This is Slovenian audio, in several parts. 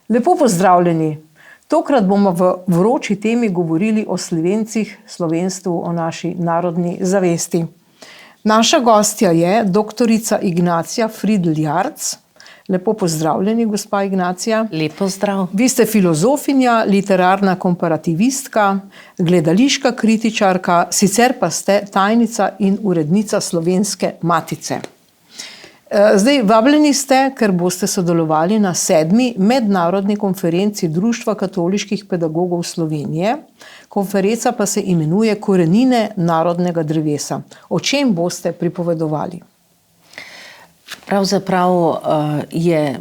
Lepo pozdravljeni. Tokrat bomo v vroči temi govorili o Slovencih, slovenstvu, o naši narodni zavesti. Naša gostja je doktorica Ignacija Fridl Jarc. Lepo pozdravljeni, gospa Ignacija. Lep pozdrav. Vi ste filozofinja, literarna komparativistka, gledališka kritičarka, sicer pa ste tajnica in urednica Slovenske matice. Zdaj, vabljeni ste, ker boste sodelovali na 7. mednarodni konferenci Društva katoliških pedagogov Slovenije. Konferenca pa se imenuje Korenine narodnega drevesa. O čem boste pripovedovali? Pravzaprav je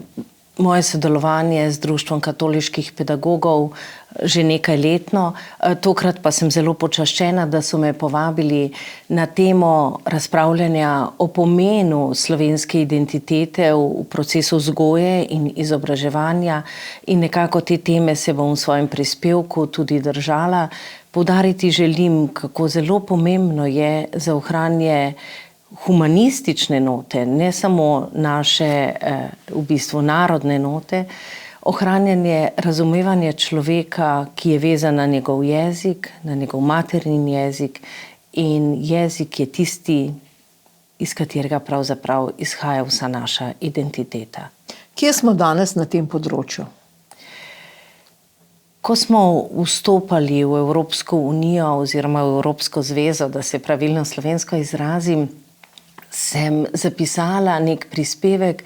moje sodelovanje z Društvom katoliških pedagogov že nekajletno. Tokrat pa sem zelo počaščena, da so me povabili na temo razpravljanja o pomenu slovenske identitete v procesu vzgoje in izobraževanja. In nekako te teme se bom v svojem prispevku tudi držala. Poudariti želim, kako zelo pomembno je za ohranjanje humanistične note, ne samo naše v bistvu narodne note, ohranjanje razumevanja človeka, ki je vezan na njegov jezik, na njegov materin jezik, in jezik je tisti, iz katerega pravzaprav izhaja vsa naša identiteta. Kje smo danes na tem področju? Ko smo vstopali v Evropsko unijo oziroma v Evropsko zvezo, da se pravilno slovensko izrazim, sem zapisala nek prispevek,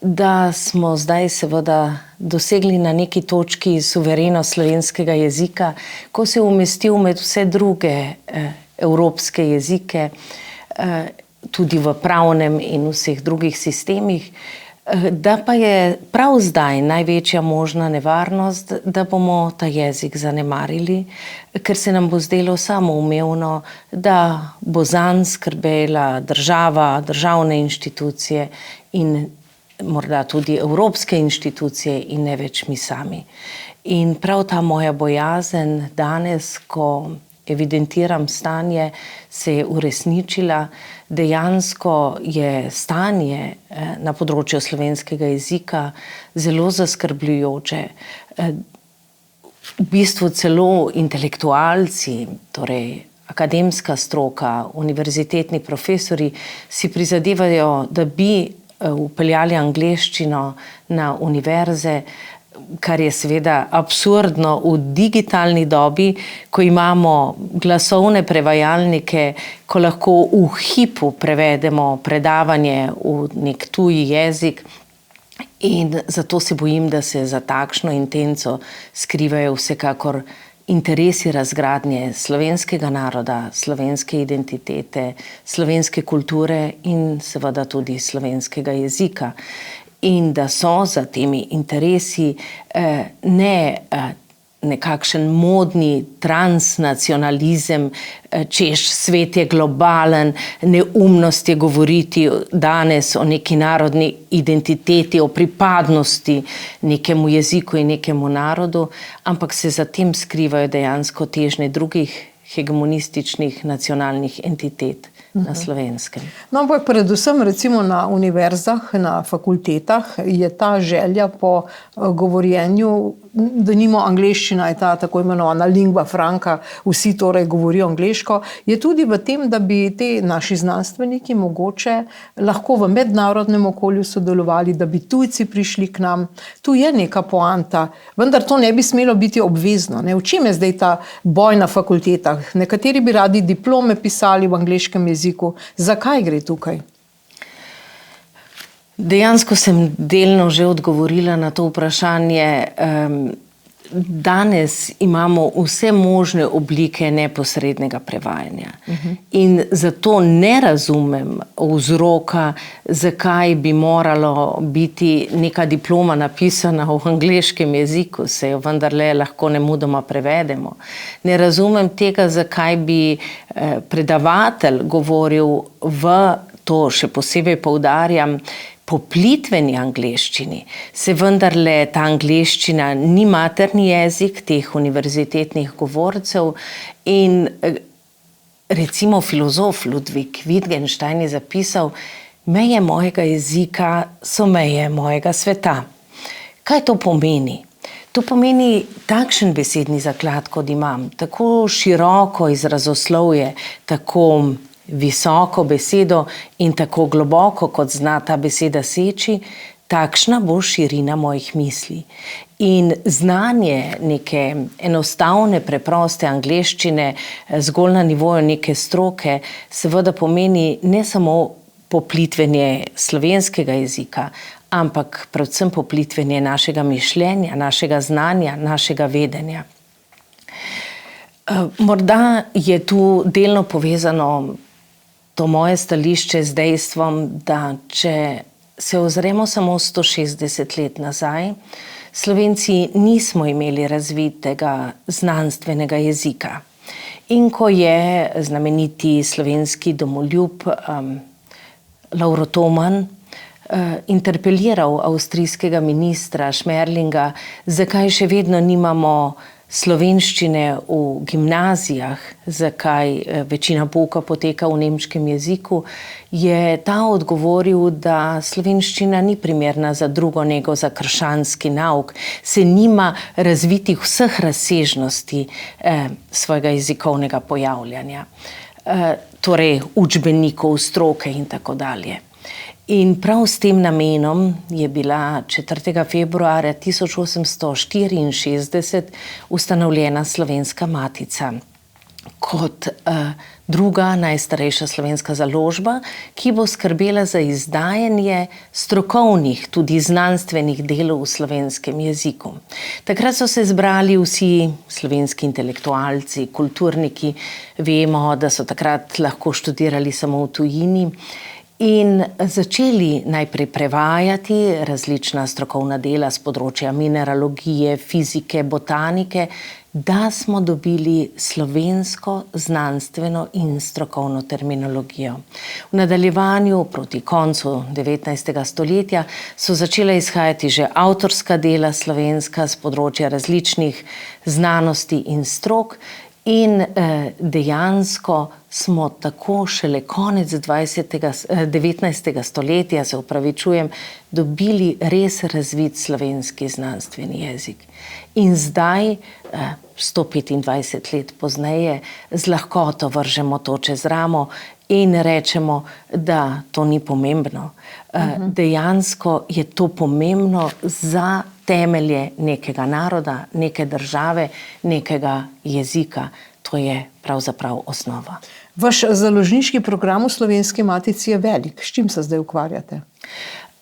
da smo zdaj seveda dosegli na neki točki suverenost slovenskega jezika, ko se je umestil med vse druge evropske jezike, tudi v pravnem in vseh drugih sistemih, da pa je prav zdaj največja možna nevarnost, da bomo ta jezik zanemarili, ker se nam bo zdelo samoumevno, da bo zanj skrbela država, državne inštitucije in morda tudi evropske inštitucije in ne več mi sami. In prav ta moja bojazen danes, ko evidentiram stanje, se je uresničila. Dejansko je stanje na področju slovenskega jezika zelo zaskrbljujoče. V bistvu celo intelektualci, torej akademska stroka, univerzitetni profesori si prizadevajo, da bi vpeljali angleščino na univerze, kar je seveda absurdno v digitalni dobi, ko imamo glasovne prevajalnike, ko lahko v hipu prevedemo predavanje v nek tuji jezik. In zato se bojim, da se za takšno intenco skrivajo vsekakor interesi razgradnje slovenskega naroda, slovenske identitete, slovenske kulture in seveda tudi slovenskega jezika. In da so za temi interesi ne nekakšen modni transnacionalizem, češ svet je globalen, neumnost je govoriti danes o neki narodni identiteti, o pripadnosti nekemu jeziku in nekemu narodu, ampak se za tem skrivajo dejansko težnje drugih hegemonističnih nacionalnih entitet na Slovenskem. No, ampak predvsem recimo na univerzah, na fakultetah je ta želja po govorjenju, denimo angleščina je ta tako imenovana lingua franca, vsi torej govorijo angleško, je tudi v tem, da bi te naši znanstveniki mogoče lahko v mednarodnem okolju sodelovali, da bi tujci prišli k nam. Tu je neka poanta, vendar to ne bi smelo biti obvezno. V čem je zdaj ta boj na fakultetah? Nekateri bi radi diplome pisali v angleškem jeziku. Zakaj gre tukaj? Dejansko sem delno že odgovorila na to vprašanje. Danes imamo vse možne oblike neposrednega prevajanja. In zato ne razumem vzroka, zakaj bi moralo biti neka diploma napisana v angleškem jeziku, se jo vendarle lahko nemudoma prevedemo. Ne razumem tega, zakaj bi predavatelj govoril v, to še posebej poudarjam, poplitveni angleščini. Se vendarle ta angleščina ni materni jezik teh univerzitetnih govorcev in recimo filozof Ludwig Wittgenstein je zapisal: meje mojega jezika so meje mojega sveta. Kaj to pomeni? To pomeni takšen besedni zaklad, kot imam, tako široko izrazoslovje, tako visoko besedo in tako globoko, kot zna ta beseda seči, takšna bo širina mojih misli. In znanje neke enostavne, preproste angleščine zgolj na nivoju neke stroke seveda pomeni ne samo poplitvenje slovenskega jezika, ampak predvsem poplitvenje našega mišljenja, našega znanja, našega vedenja. Morda je tu delno povezano to moje stališče z dejstvom, da če se ozremo samo 160 let nazaj, Slovenci nismo imeli razvitega znanstvenega jezika. In ko je znameniti slovenski domoljub Lovro Toman interpeliral avstrijskega ministra Schmerlinga, zakaj še vedno nimamo slovenščine v gimnazijah, zakaj večina pouka poteka v nemškem jeziku, je ta odgovoril, da slovenščina ni primerna za drugo nego, za krščanski nauk, se nima razvitih vseh razsežnosti svojega jezikovnega pojavljanja, torej učbenikov, stroke in tako dalje. In prav s tem namenom je bila 4. februarja 1864 ustanovljena Slovenska matica kot druga najstarejša slovenska založba, ki bo skrbela za izdajanje strokovnih, tudi znanstvenih delov v slovenskem jeziku. Takrat so se zbrali vsi slovenski intelektualci, kulturniki. Vemo, da so takrat lahko študirali samo v tujini. In začeli najprej prevajati različna strokovna dela z področja mineralogije, fizike, botanike, da smo dobili slovensko znanstveno in strokovno terminologijo. V nadaljevanju proti koncu 19. stoletja so začela izhajati že avtorska dela slovenska z področja različnih znanosti in strok. In dejansko smo tako šele konec 19. stoletja, se opravičujem, dobili res razvit slovenski znanstveni jezik. In zdaj, 125 let pozneje, z lahkoto vržemo to čez ramo in rečemo, da to ni pomembno. Dejansko je to pomembno za temelje nekega naroda, neke države, nekega jezika. To je pravzaprav osnova. Vaš založniški program v Slovenski matici je velik. S čim se zdaj ukvarjate?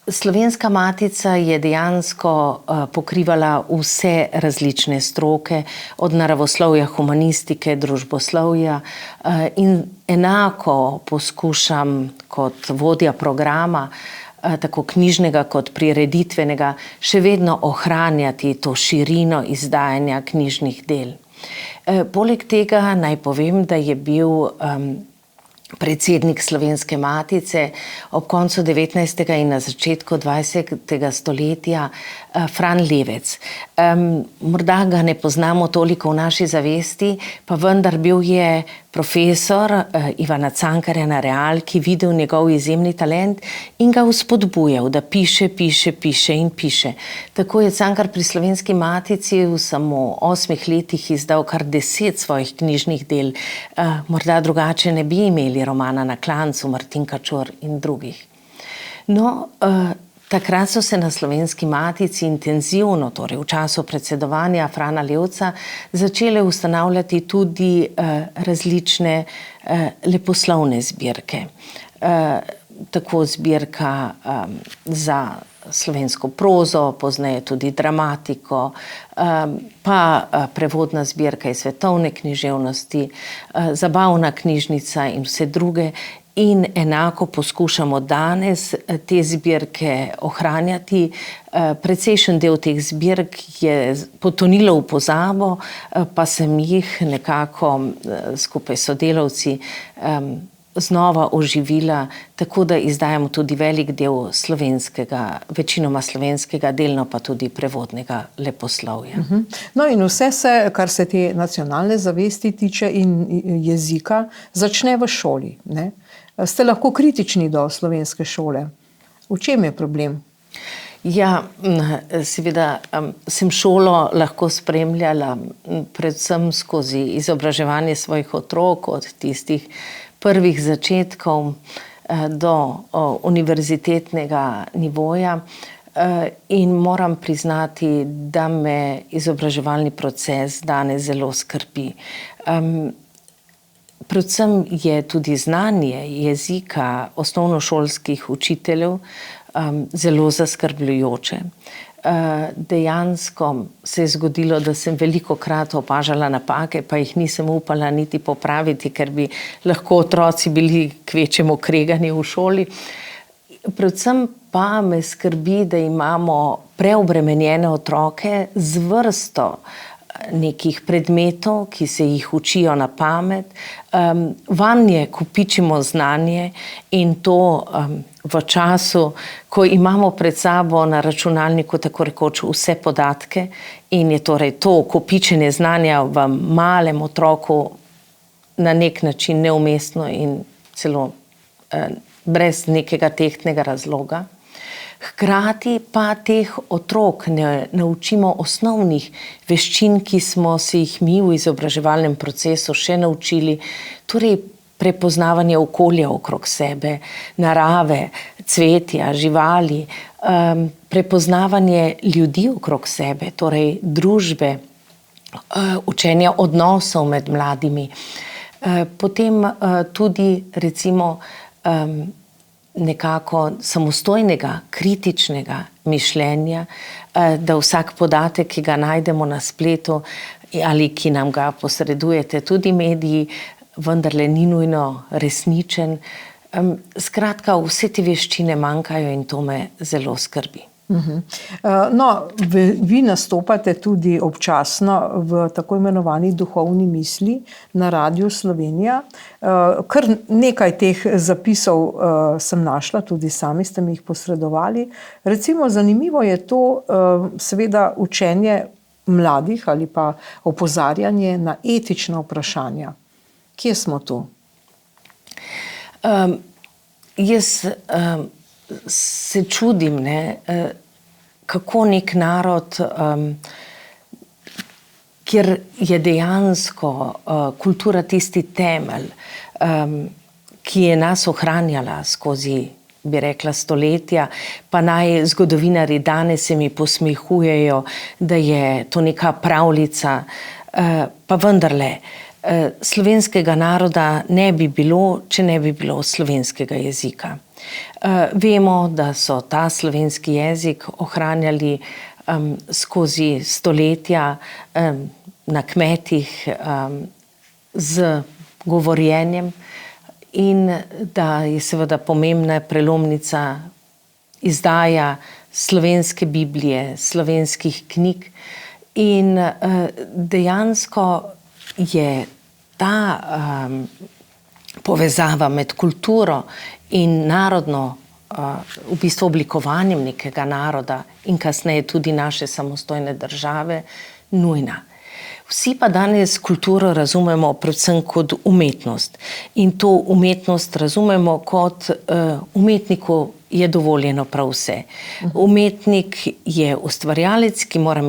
Slovenska matica je dejansko pokrivala vse različne stroke, od naravoslovja, humanistike, družboslovja, in enako poskušam kot vodja programa, tako knjižnega kot prireditvenega, še vedno ohranjati to širino izdajanja knjižnih del. Poleg tega naj povem, da je bil predsednik Slovenske matice ob koncu 19. in na začetku 20. stoletja Fran Levec. Morda ga ne poznamo toliko v naši zavesti, pa vendar bil je profesor Ivana Cankarja na Realki, videl njegov izjemni talent in ga vzpodbujal, da piše in piše. Tako je Cankar pri Slovenski matici v samo 8 letih izdal kar 10 svojih knjižnih del. Morda drugače ne bi imeli romana Na klancu, Martin Kačor in drugih. No, takrat so se na Slovenski matici intenzivno, torej v času predsedovanja Frana Levca, začele ustanavljati tudi različne leposlovne zbirke. Tako zbirka za slovensko prozo, pozneje tudi dramatiko, pa prevodna zbirka iz svetovne književnosti, zabavna knjižnica in vse druge. In enako poskušamo danes te zbirke ohranjati. Precejšen del teh zbirk je potonilo v pozabo, pa sem jih nekako skupaj s sodelavci znova oživila, tako da izdajamo tudi velik del slovenskega, večinoma slovenskega, delno pa tudi prevodnega leposlovja. No in vse se, kar se te nacionalne zavesti tiče in jezika, začne v šoli, ne? Ste lahko kritični do slovenske šole? V čem je problem? Ja, seveda sem šolo lahko spremljala predvsem skozi izobraževanje svojih otrok od tistih prvih začetkov do univerzitetnega nivoja in moram priznati, da me izobraževalni proces danes zelo skrbi. Predvsem je tudi znanje jezika osnovnošolskih učiteljev zelo zaskrbljujoče. Dejansko se je zgodilo, da sem velikokrat opažala napake, pa jih nisem upala niti popraviti, ker bi lahko otroci bili kvečjemu kregani v šoli. Predvsem pa me skrbi, da imamo preobremenjene otroke z vrsto nekih predmetov, ki se jih učijo na pamet. Vanje kopičimo znanje in to v času, ko imamo pred sabo na računalniku tako rekoč vse podatke in je torej to kopičenje znanja v malem otroku na nek način neumestno in celo brez nekega tehtnega razloga. Hkrati pa teh otrok ne naučimo osnovnih veščin, ki smo se jih mi v izobraževalnem procesu še naučili, torej prepoznavanje okolja okrog sebe, narave, cvetja, živali, prepoznavanje ljudi okrog sebe, torej družbe, učenja odnosov med mladimi. Potem tudi recimo nekako samostojnega, kritičnega mišljenja, da vsak podatek, ki ga najdemo na spletu ali ki nam ga posredujete tudi mediji, vendarle ni nujno resničen. Skratka, vse te veščine manjkajo in to me zelo skrbi. No, vi nastopate tudi občasno v tako imenovani duhovni misli na Radiu Slovenija. Kar nekaj teh zapisov sem našla, tudi sami ste mi jih posredovali. Recimo, zanimivo je to seveda učenje mladih ali pa opozarjanje na etična vprašanja. Kje smo tu? Jaz se čudim, kako nek narod, kjer je dejansko kultura tisti temelj, ki je nas ohranjala skozi, bi rekla, stoletja, pa naj zgodovinarji danes se mi posmehujejo, da je to neka pravljica, pa vendarle, slovenskega naroda ne bi bilo, če ne bi bilo slovenskega jezika. Vemo, da so ta slovenski jezik ohranjali skozi stoletja na kmetih z govorjenjem in da je seveda pomembna prelomnica izdaja slovenske Biblije, slovenskih knjig in dejansko je ta povezava med kulturo in narodno, v bistvu oblikovanjem nekega naroda in kasneje tudi naše samostojne države, nujna. Vsi pa danes kulturo razumemo predvsem kot umetnost in to umetnost razumemo kot umetniku je dovoljeno prav vse. Umetnik je ustvarjalec, ki mora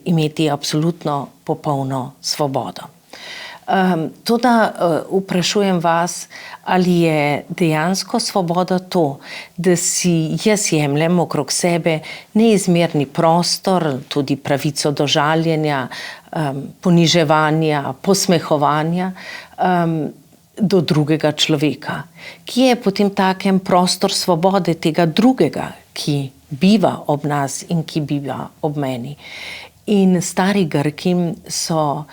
imeti absolutno popolno svobodo. Toda vprašujem vas, ali je dejansko svoboda to, da si jaz jemljem okrog sebe neizmerni prostor, tudi pravico do žaljenja, poniževanja, posmehovanja do drugega človeka. Kje je potem takem prostor svobode tega drugega, ki biva ob nas in ki biva ob meni? In stari Grki so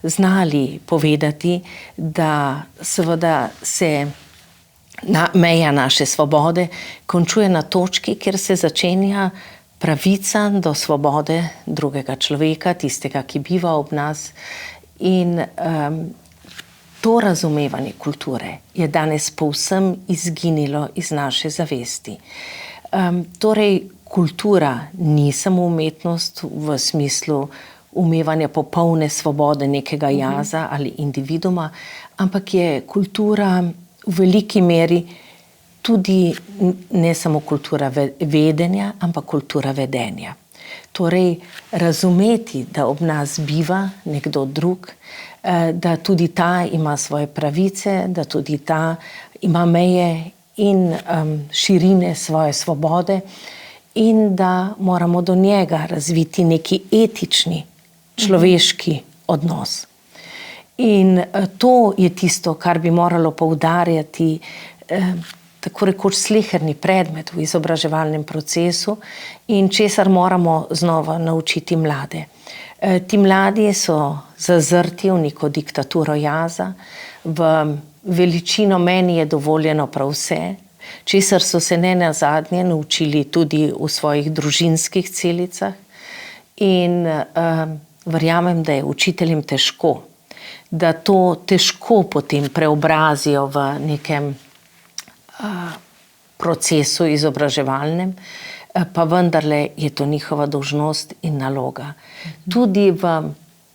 znali povedati, da seveda se meja naše svobode končuje na točki, kjer se začenja pravica do svobode drugega človeka, tistega, ki biva ob nas. In to razumevanje kulture je danes povsem izginilo iz naše zavesti. Torej, kultura ni samo umetnost v smislu umevanja popolne svobode nekega jaza ali individuma, ampak je kultura v veliki meri tudi ne samo kultura vedenja, ampak kultura vedenja. Torej, razumeti, da ob nas biva nekdo drug, da tudi ta ima svoje pravice, da tudi ta ima meje in širine svoje svobode in da moramo do njega razviti neki etični, človeški odnos. In to je tisto, kar bi moralo poudarjati tako rekoč sleherni predmet v izobraževalnem procesu in česar moramo znova naučiti mlade. Ti mladi so zazrti v neko diktaturo jaza, v veličino meni je dovoljeno prav vse, česar so se nenazadnje naučili tudi v svojih družinskih celicah in verjamem, da je učiteljem težko, da to težko potem preobrazijo v nekem procesu izobraževalnem, pa vendarle je to njihova dolžnost in naloga. Tudi v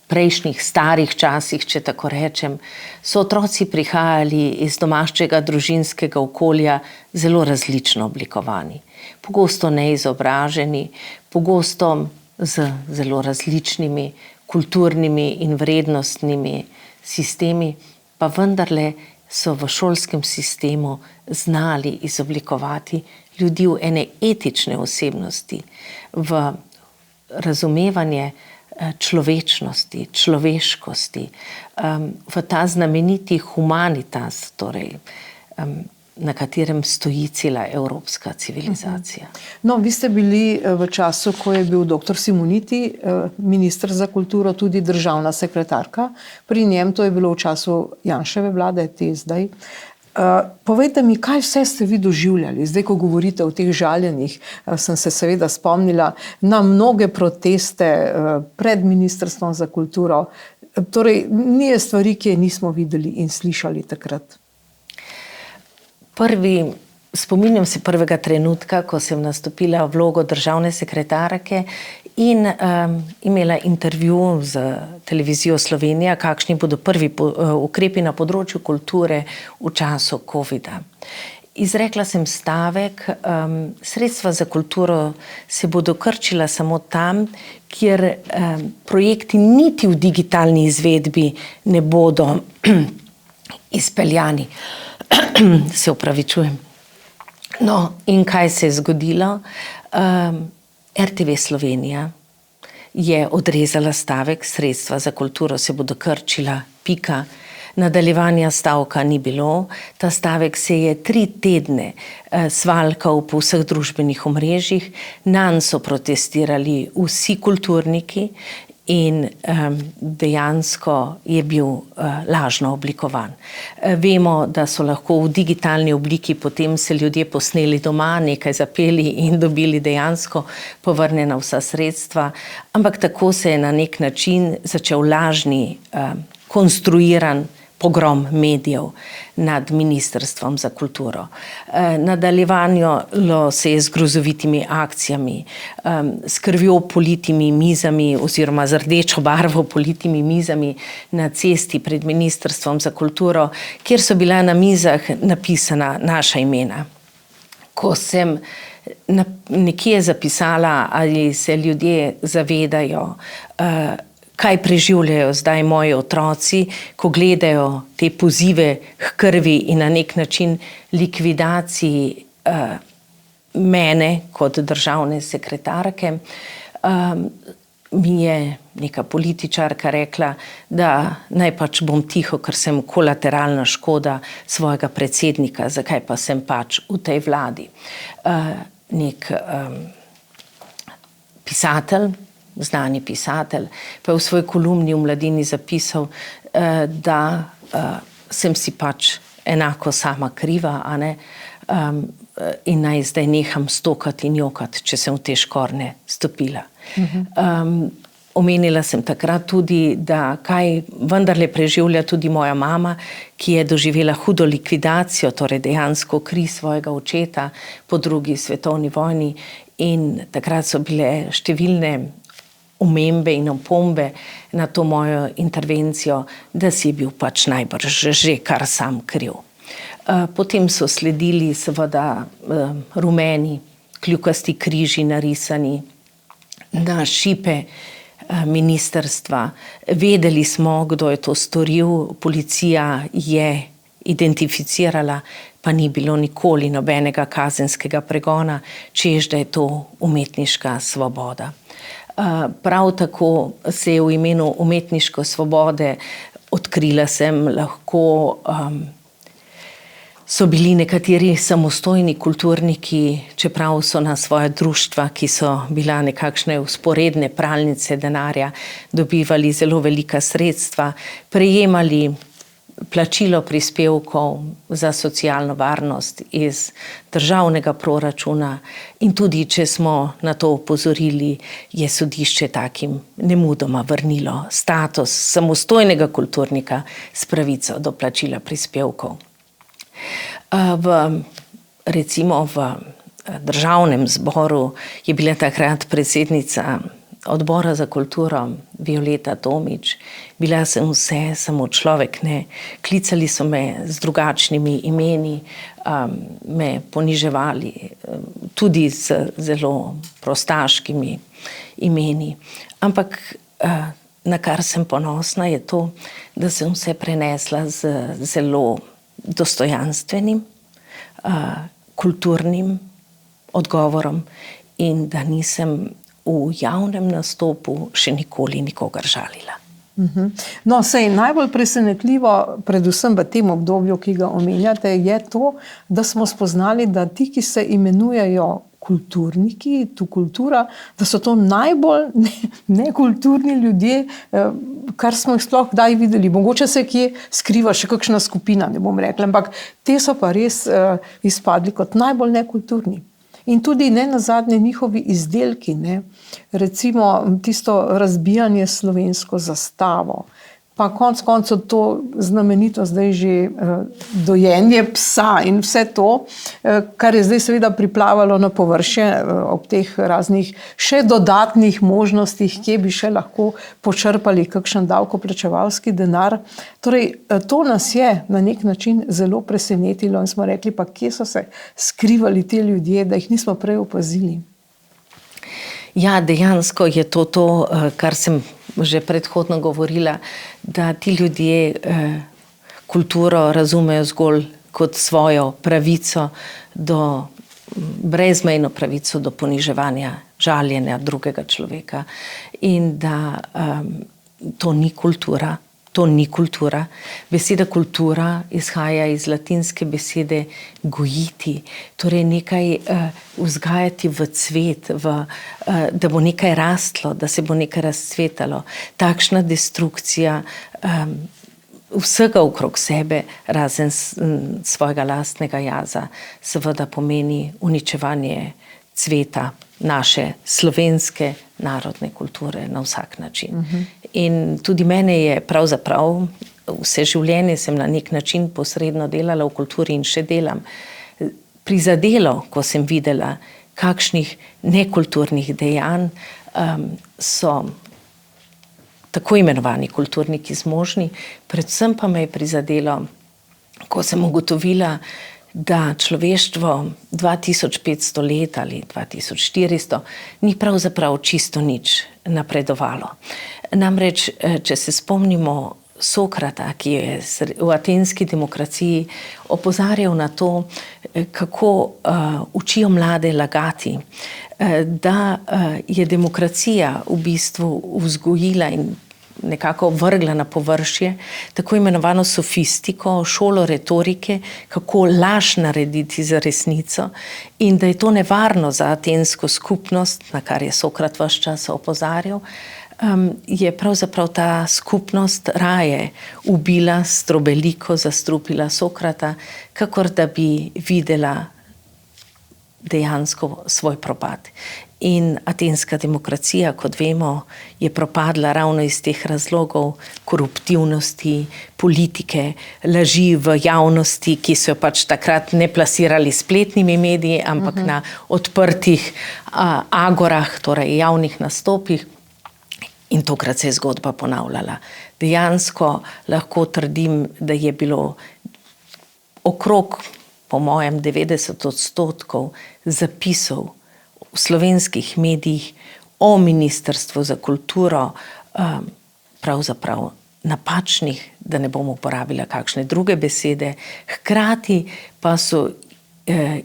prejšnjih starih časih, če tako rečem, so otroci prihajali iz domačega družinskega okolja zelo različno oblikovani. Pogosto neizobraženi, pogosto z zelo različnimi kulturnimi in vrednostnimi sistemi, pa vendarle so v šolskem sistemu znali izoblikovati ljudi v ene etične osebnosti, v razumevanje človečnosti, človeškosti, v ta znameniti humanitas, torej, na katerem stoji cela evropska civilizacija. No, vi ste bili v času, ko je bil dr. Simoniti, minister za kulturo, tudi državna sekretarka. Pri njem, to je bilo v času Janševe vlade, te zdaj. Povejte mi, kaj vse ste vi doživljali? Zdaj, ko govorite o teh žaljenjih, sem se seveda spomnila na mnoge proteste pred Ministrstvom za kulturo. Torej, ni stvari, ki je nismo videli in slišali takrat. Spominjam se prvega trenutka, ko sem nastopila v vlogo državne sekretarke in imela intervju z televizijo Slovenija, kakšni bodo prvi ukrepi na področju kulture v času covida. Izrekla sem stavek, sredstva za kulturo se bodo krčila samo tam, kjer projekti niti v digitalni izvedbi ne bodo izpeljani. Se opravičujem. No, in kaj se je zgodilo? RTV Slovenija je odrezala stavek, sredstva za kulturo se bodo krčila, pika. Nadaljevanja stavka ni bilo. Ta stavek se je 3 tedne svaljkal po vseh družbenih omrežjih. Nanj so protestirali vsi kulturniki in dejansko je bil lažno oblikovan. Vemo, da so lahko v digitalni obliki potem se ljudje posneli doma, nekaj zapeli in dobili dejansko povrnjena vsa sredstva, ampak tako se je na nek način začel lažni, konstruiran pogrom medijev nad Ministrstvom za kulturo. Nadaljevalo se je z grozovitimi akcijami, s krvjo politimi mizami oziroma z rdečo barvo politimi mizami na cesti pred Ministrstvom za kulturo, kjer so bila na mizah napisana naša imena. Ko sem nekje zapisala, ali se ljudje zavedajo, kaj preživljajo zdaj moji otroci, ko gledajo te pozive k krvi in na nek način likvidaciji mene kot državne sekretarke, mi je neka političarka rekla, da naj pač bom tiho, ker sem kolateralna škoda svojega predsednika, zakaj pa sem pač v tej vladi. Nek pisatelj, znani pisatelj, pa je v svoj kolumni v Mladini zapisal, da sem si pač enako sama kriva, a ne? In naj zdaj neham stokati in jokati, če sem v te škorne stopila. Omenila sem takrat tudi, da kaj vendarle preživlja tudi moja mama, ki je doživela hudo likvidacijo, torej dejansko kri svojega očeta po 2. svetovni vojni in takrat so bile številne omembe in opombe na to mojo intervencijo, da si je bil pač najbrž že kar sam kriv. Potem so sledili seveda rumeni, kljukasti križi narisani na šipe ministrstva. Vedeli smo, kdo je to storil, policija je identificirala, pa ni bilo nikoli nobenega kazenskega pregona, češ da je to umetniška svoboda. Prav tako se je v imenu umetniške svobode odkrila sem lahko, so bili nekateri samostojni kulturniki, čeprav so na svoja društva, ki so bila nekakšne vzporedne pralnice denarja, dobivali zelo velika sredstva, prejemali plačilo prispevkov za socialno varnost iz državnega proračuna in tudi, če smo na to opozorili, je sodišče takim nemudoma vrnilo status samostojnega kulturnika s pravico do plačila prispevkov. Recimo v državnem zboru je bila takrat predsednica odbora za kulturo Violeta Tomić. Bila sem vse, samo človek ne. Klicali so me z drugačnimi imeni, me poniževali, tudi z zelo prostaškimi imeni. Ampak na kar sem ponosna je to, da sem vse prenesla z zelo dostojanstvenim, kulturnim odgovorom in da nisem v javnem nastopu še nikoli nikogar žalila. No, sej najbolj presenetljivo, predvsem v tem obdobju, ki ga omenjate, je to, da smo spoznali, da ti, ki se imenujejo kulturniki, tu kultura, da so to najbolj nekulturni ljudje, kar smo jih sploh kdaj videli. Mogoče se kje skriva še kakšna skupina, ne bom rekla, ampak te so pa res izpadli kot najbolj nekulturni. In tudi ne nazadnje njihovi izdelki, ne? Recimo tisto razbijanje slovensko zastavo, pa konec koncev to znamenito zdaj že dojenje psa in vse to, kar je zdaj seveda priplavalo na površje ob teh raznih še dodatnih možnostih, kje bi še lahko počrpali kakšen davkoplačevalski denar. Torej, to nas je na nek način zelo presenetilo in smo rekli, pa kje so se skrivali ti ljudje, da jih nismo prej opazili. Ja, dejansko je to, kar sem že predhodno govorila, da ti ljudje kulturo razumejo zgolj kot svojo pravico brezmejno pravico do poniževanja, žaljenja drugega človeka in da to ni kultura. To ni kultura. Beseda kultura izhaja iz latinske besede gojiti, torej nekaj vzgajati v cvet, da bo nekaj rastlo, da se bo nekaj razcvetalo. Takšna destrukcija vsega okrog sebe, razen svojega lastnega jaza, seveda pomeni uničevanje cveta naše slovenske narodne kulture na vsak način. In tudi mene je pravzaprav, vse življenje sem na nek način posredno delala v kulturi in še delam, prizadelo, ko sem videla, kakšnih nekulturnih dejanj so tako imenovani kulturniki zmožni, predvsem pa me je prizadelo, ko sem ugotovila, da človeštvo 2500 let ali 2400 ni pravzaprav čisto nič napredovalo. Namreč, če se spomnimo Sokrata, ki je v atenski demokraciji opozarjal na to, kako učijo mlade lagati, da je demokracija v bistvu vzgojila in nekako vrgla na površje tako imenovano sofistiko, šolo retorike, kako laž narediti za resnico in da je to nevarno za atensko skupnost, na kar je Sokrat ves čas opozarjal, je pravzaprav ta skupnost raje ubila, strobeliko zastrupila Sokrata, kakor da bi videla dejansko svoj propad. In atenska demokracija, kot vemo, je propadla ravno iz teh razlogov koruptivnosti, politike, laži v javnosti, ki so jo pač takrat ne plasirali spletnimi mediji, ampak na odprtih agorah, torej javnih nastopih. In tokrat se je zgodba ponavljala. Dejansko lahko trdim, da je bilo okrog, po mojem, 90% zapisov v slovenskih medijih o Ministrstvu za kulturo pravzaprav napačnih, da ne bom uporabila kakšne druge besede, hkrati pa so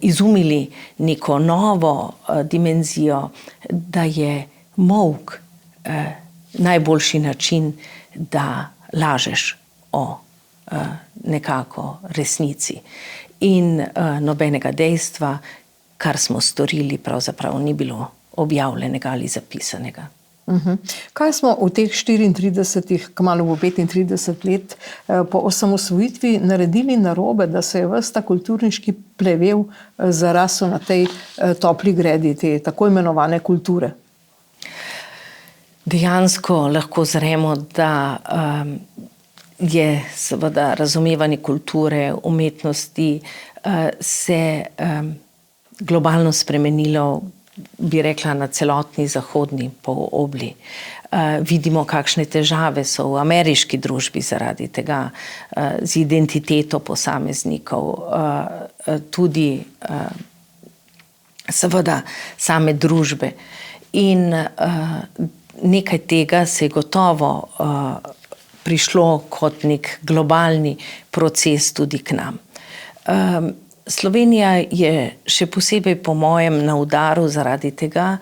izumili neko novo dimenzijo, da je molk najboljši način, da lažeš o nekako resnici. In nobenega dejstva, kar smo storili, pravzaprav ni bilo objavljenega ali zapisanega. Kaj smo v teh 34, kmalu bo 35 let po osamosvojitvi naredili narobe, da se je ves ta kulturniški plevel zarasel na tej topli gredi, te tako imenovane kulture? Dejansko lahko zremo, da je seveda razumevanje kulture, umetnosti se globalno spremenilo, bi rekla, na celotni zahodni polobli. Vidimo, kakšne težave so v ameriški družbi zaradi tega, z identiteto posameznikov, tudi seveda same družbe. In nekaj tega se je gotovo prišlo kot nek globalni proces tudi k nam. Slovenija je še posebej po mojem na udaru zaradi tega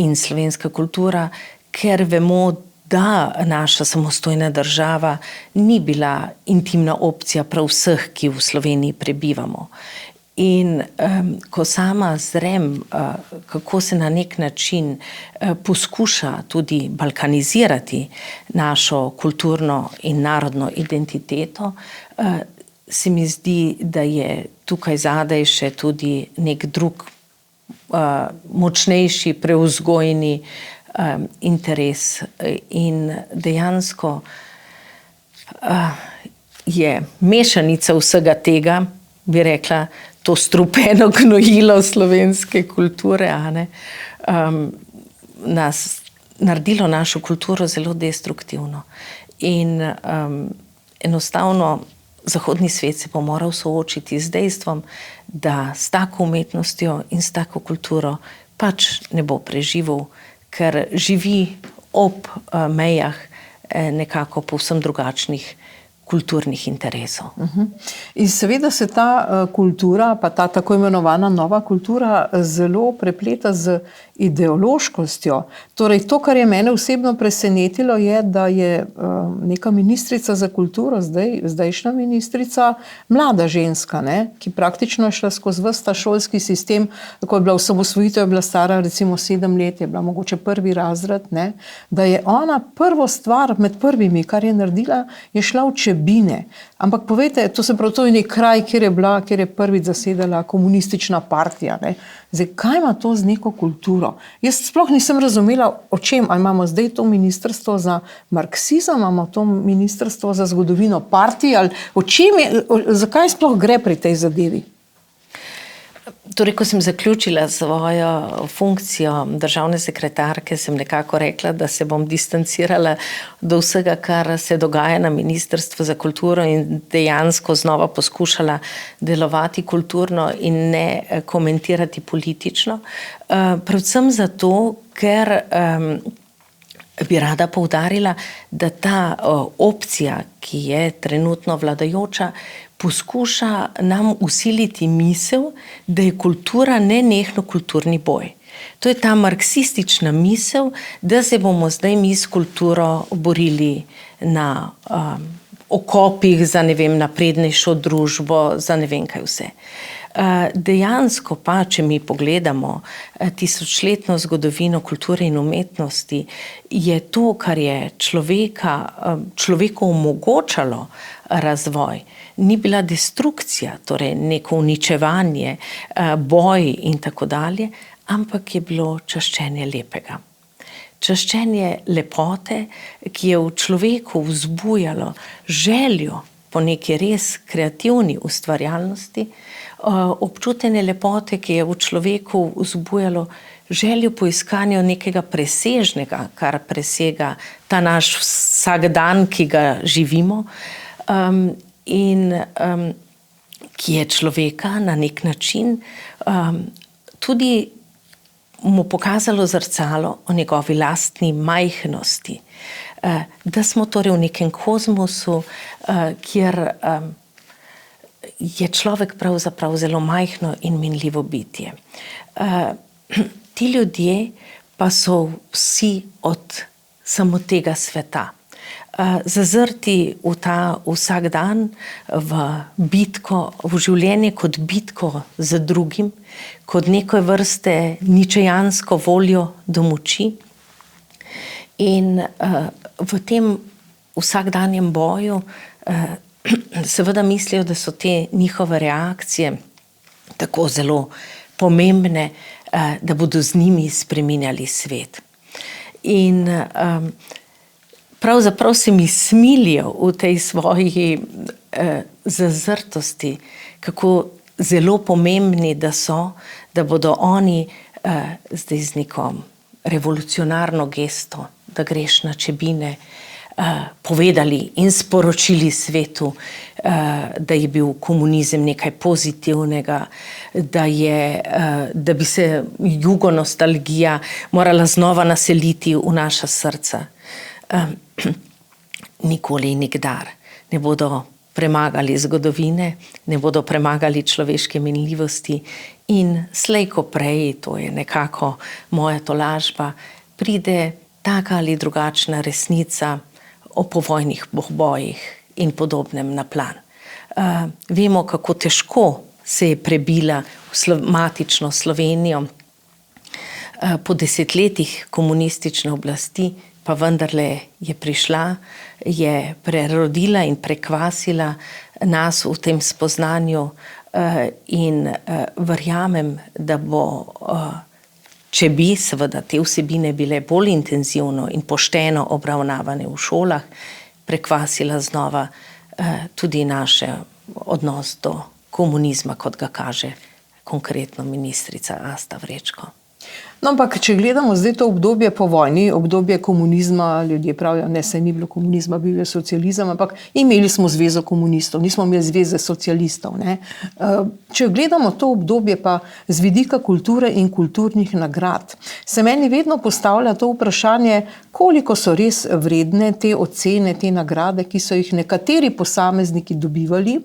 in slovenska kultura, ker vemo, da naša samostojna država ni bila intimna opcija prav vseh, ki v Sloveniji prebivamo. In ko sama zrem, kako se na nek način poskuša tudi balkanizirati našo kulturno in narodno identiteto, se mi zdi, da je tukaj zadaj še tudi nek drug močnejši prevzgojni interes. In dejansko je mešanica vsega tega, bi rekla, to strupeno gnojilo slovenske kulture, naredilo našo kulturo zelo destruktivno. In enostavno zahodni svet se bo moral soočiti z dejstvom, da s tako umetnostjo in s tako kulturo pač ne bo preživel, ker živi ob mejah nekako povsem drugačnih kulturnih interesov. In seveda se ta kultura, pa ta tako imenovana nova kultura, zelo prepleta z ideološkostjo. Torej, to, kar je mene osebno presenetilo, je, da je neka ministrica za kulturo, zdajšnja ministrica, mlada ženska, ki praktično je šla skozi ves ta šolski sistem, ko je bila osamosvojitev, je bila stara recimo 7 let, je bila mogoče 1. razred, da je ona prvo stvar med prvimi, kar je naredila, je šla v Čebine. Ampak povejte, to je nek kraj, kjer je prvič zasedala komunistična partija. Zdaj, kaj ima to z neko kulturo? Jaz sploh nisem razumela, o čem. Ali imamo zdaj to ministrstvo za marksizem, imamo to ministrstvo za zgodovino partij, ali o čem je, zakaj sploh gre pri tej zadevi? Torej, ko sem zaključila svojo funkcijo državne sekretarke, sem nekako rekla, da se bom distancirala do vsega, kar se dogaja na Ministrstvu za kulturo in dejansko znova poskušala delovati kulturno in ne komentirati politično. Predvsem zato, ker bi rada poudarila, da ta opcija, ki je trenutno vladajoča, poskuša nam vsiliti misel, da je kultura nenehno kulturni boj. To je ta marksistična misel, da se bomo zdaj mi s kulturo borili na okopih za, naprednejšo družbo, za ne vem kaj vse. Dejansko pa, če mi pogledamo tisočletno zgodovino kulture in umetnosti, je to, kar je človeku omogočalo razvoj, ni bila destrukcija, torej neko uničevanje, boj in tako dalje, ampak je bilo čaščenje lepega. Čaščenje lepote, ki je v človeku vzbujalo željo po neki res kreativni ustvarjalnosti, občutenje lepote, ki je v človeku vzbujalo željo po iskanju nekega presežnega, kar presega ta naš vsakdan, ki ga živimo. In ki je človeka na nek način tudi mu pokazalo zrcalo o njegovi lastni majhnosti. Da smo torej v nekem kozmosu, kjer je človek pravzaprav zelo majhno in minljivo bitje. Ti ljudje pa so vsi od samo tega sveta. Zazrti v ta vsak dan, v bitko, v življenje kot bitko za drugim, kot neke vrste ničejansko voljo do moči. In v tem vsakdanjem boju seveda mislijo, da so te njihove reakcije tako zelo pomembne, da bodo z njimi spreminjali svet. In pravzaprav se mi smilijo v tej svoji zazrtosti, kako zelo pomembni da so, da bodo oni zdaj z neko revolucionarno gesto, da greš na Čebine, povedali in sporočili svetu, da je bil komunizem nekaj pozitivnega, da bi se jugonostalgija morala znova naseliti v naša srca. Nikoli in nikdar ne bodo premagali zgodovine, ne bodo premagali človeške minljivosti in slej ko prej, to je nekako moja tolažba, pride taka ali drugačna resnica o povojnih bojih in podobnem na plan. Vemo, kako težko se je prebila v matično Slovenijo po desetletjih komunistične oblasti, pa vendarle je prišla, je prerodila in prekvasila nas v tem spoznanju in verjamem, da bo, če bi seveda te vsebine bile bolj intenzivno in pošteno obravnavane v šolah, prekvasila znova tudi naš odnos do komunizma, kot ga kaže konkretno ministrica Asta Vrečko. No, ampak, če gledamo zdaj to obdobje po vojni, obdobje komunizma, ljudje pravijo, ne, saj ni bilo komunizma, bil je socializem, ampak imeli smo zvezo komunistov, nismo imeli zveze socialistov, ne. Če gledamo to obdobje pa z vidika kulture in kulturnih nagrad, se meni vedno postavlja to vprašanje, koliko so res vredne te ocene, te nagrade, ki so jih nekateri posamezniki dobivali.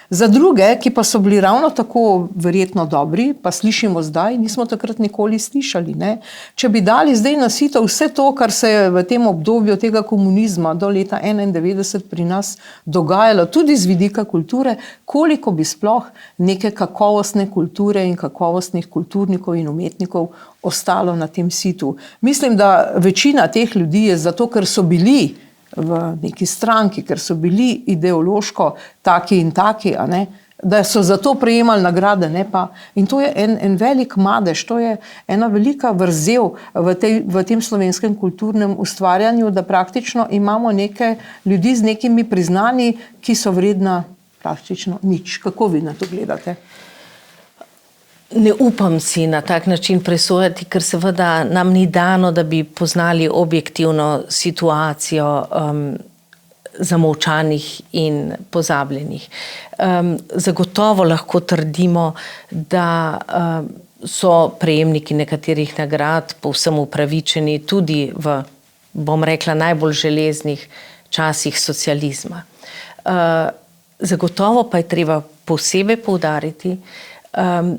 Za druge, ki pa so bili ravno tako verjetno dobri, pa slišimo zdaj, nismo takrat nikoli slišali, ne. Če bi dali zdaj na sito vse to, kar se je v tem obdobju tega komunizma do leta 1991 pri nas dogajalo, tudi z vidika kulture, koliko bi sploh neke kakovostne kulture in kakovostnih kulturnikov in umetnikov ostalo na tem situ. Mislim, da večina teh ljudi je zato, ker so bili v neki stranki, ker so bili ideološko taki in taki, a ne, da so zato prejemali nagrade, ne pa. In to je en velik madež, to je ena velika vrzel v tem slovenskem kulturnem ustvarjanju, da praktično imamo neke ljudi z nekimi priznanji, ki so vredna praktično nič. Kako vi na to gledate? Ne upam si na tak način presojati, ker seveda nam ni dano, da bi poznali objektivno situacijo zamolčanih in pozabljenih. Zagotovo lahko trdimo, da so prejemniki nekaterih nagrad povsem upravičeni tudi v, bom rekla, najbolj železnih časih socializma. Zagotovo pa je treba posebej poudariti,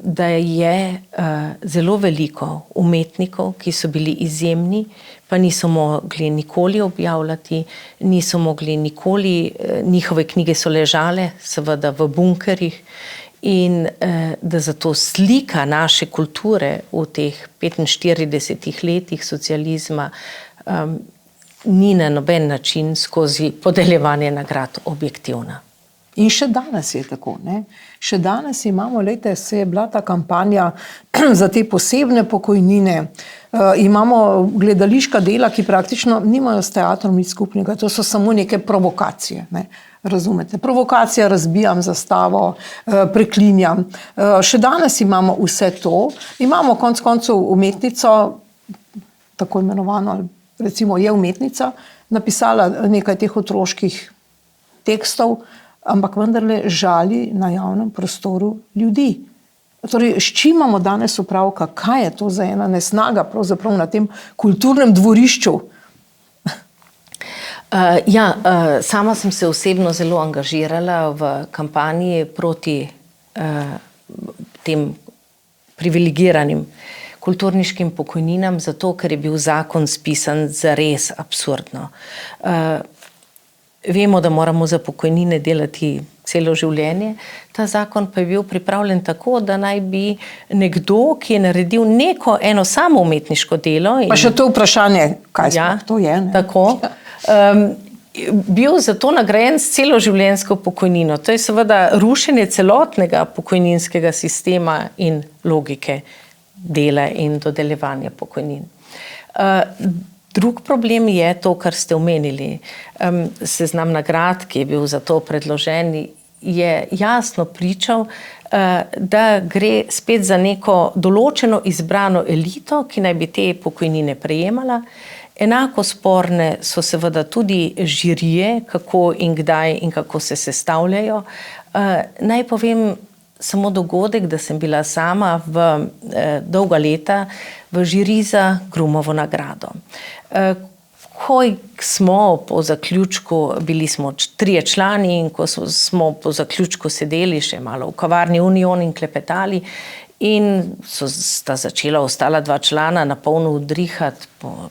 da je zelo veliko umetnikov, ki so bili izjemni, pa niso mogli nikoli objavljati, niso mogli nikoli, njihove knjige so ležale seveda v bunkerjih in da zato slika naše kulture v teh 45 letih socializma ni na noben način skozi podeljevanje nagrad objektivna. In še danes je tako, ne. Še danes imamo, lejte, se je bila ta kampanja za te posebne pokojnine, imamo gledališka dela, ki praktično nimajo s teatrom nič skupnega, to so samo neke provokacije, ne. Razumete? Provokacija, razbijam zastavo, preklinjam. Še danes imamo vse to, imamo konec koncev umetnico, tako imenovano, recimo je umetnica, napisala nekaj teh otroških tekstov, ampak vendarle žali na javnem prostoru ljudi. Torej, s čim imamo danes opravka? Kaj je to za ena nesnaga pravzaprav na tem kulturnem dvorišču? Sama sem se osebno zelo angažirala v kampanji proti tem privilegiranim kulturniškim pokojninam, zato ker je bil zakon spisan zares absurdno. Vemo, da moramo za pokojnine delati celo življenje, ta zakon pa je bil pripravljen tako, da naj bi nekdo, ki je naredil eno samo umetniško delo... Pa še to vprašanje, kaj to je? Ne? Tako. Bil zato nagrajen s celoživljenjsko pokojnino. To je seveda rušenje celotnega pokojninskega sistema in logike dela in dodeljevanja pokojnin. Drug problem je to, kar ste omenili. Seznam nagrad, ki je bil za to predložen, je jasno pričal, da gre spet za neko določeno izbrano elito, ki naj bi te pokojnine prejemala. Enako sporne so seveda tudi žirije, kako in kdaj in kako se sestavljajo. Naj povem samo dogodek, da sem bila sama dolga leta v žiriji za Grumovo nagrado. Ko smo po zaključku, bili smo 3 člani in ko smo po zaključku sedeli še malo v kavarni Union in klepetali, in sta začela ostala 2 člana na polno udrihati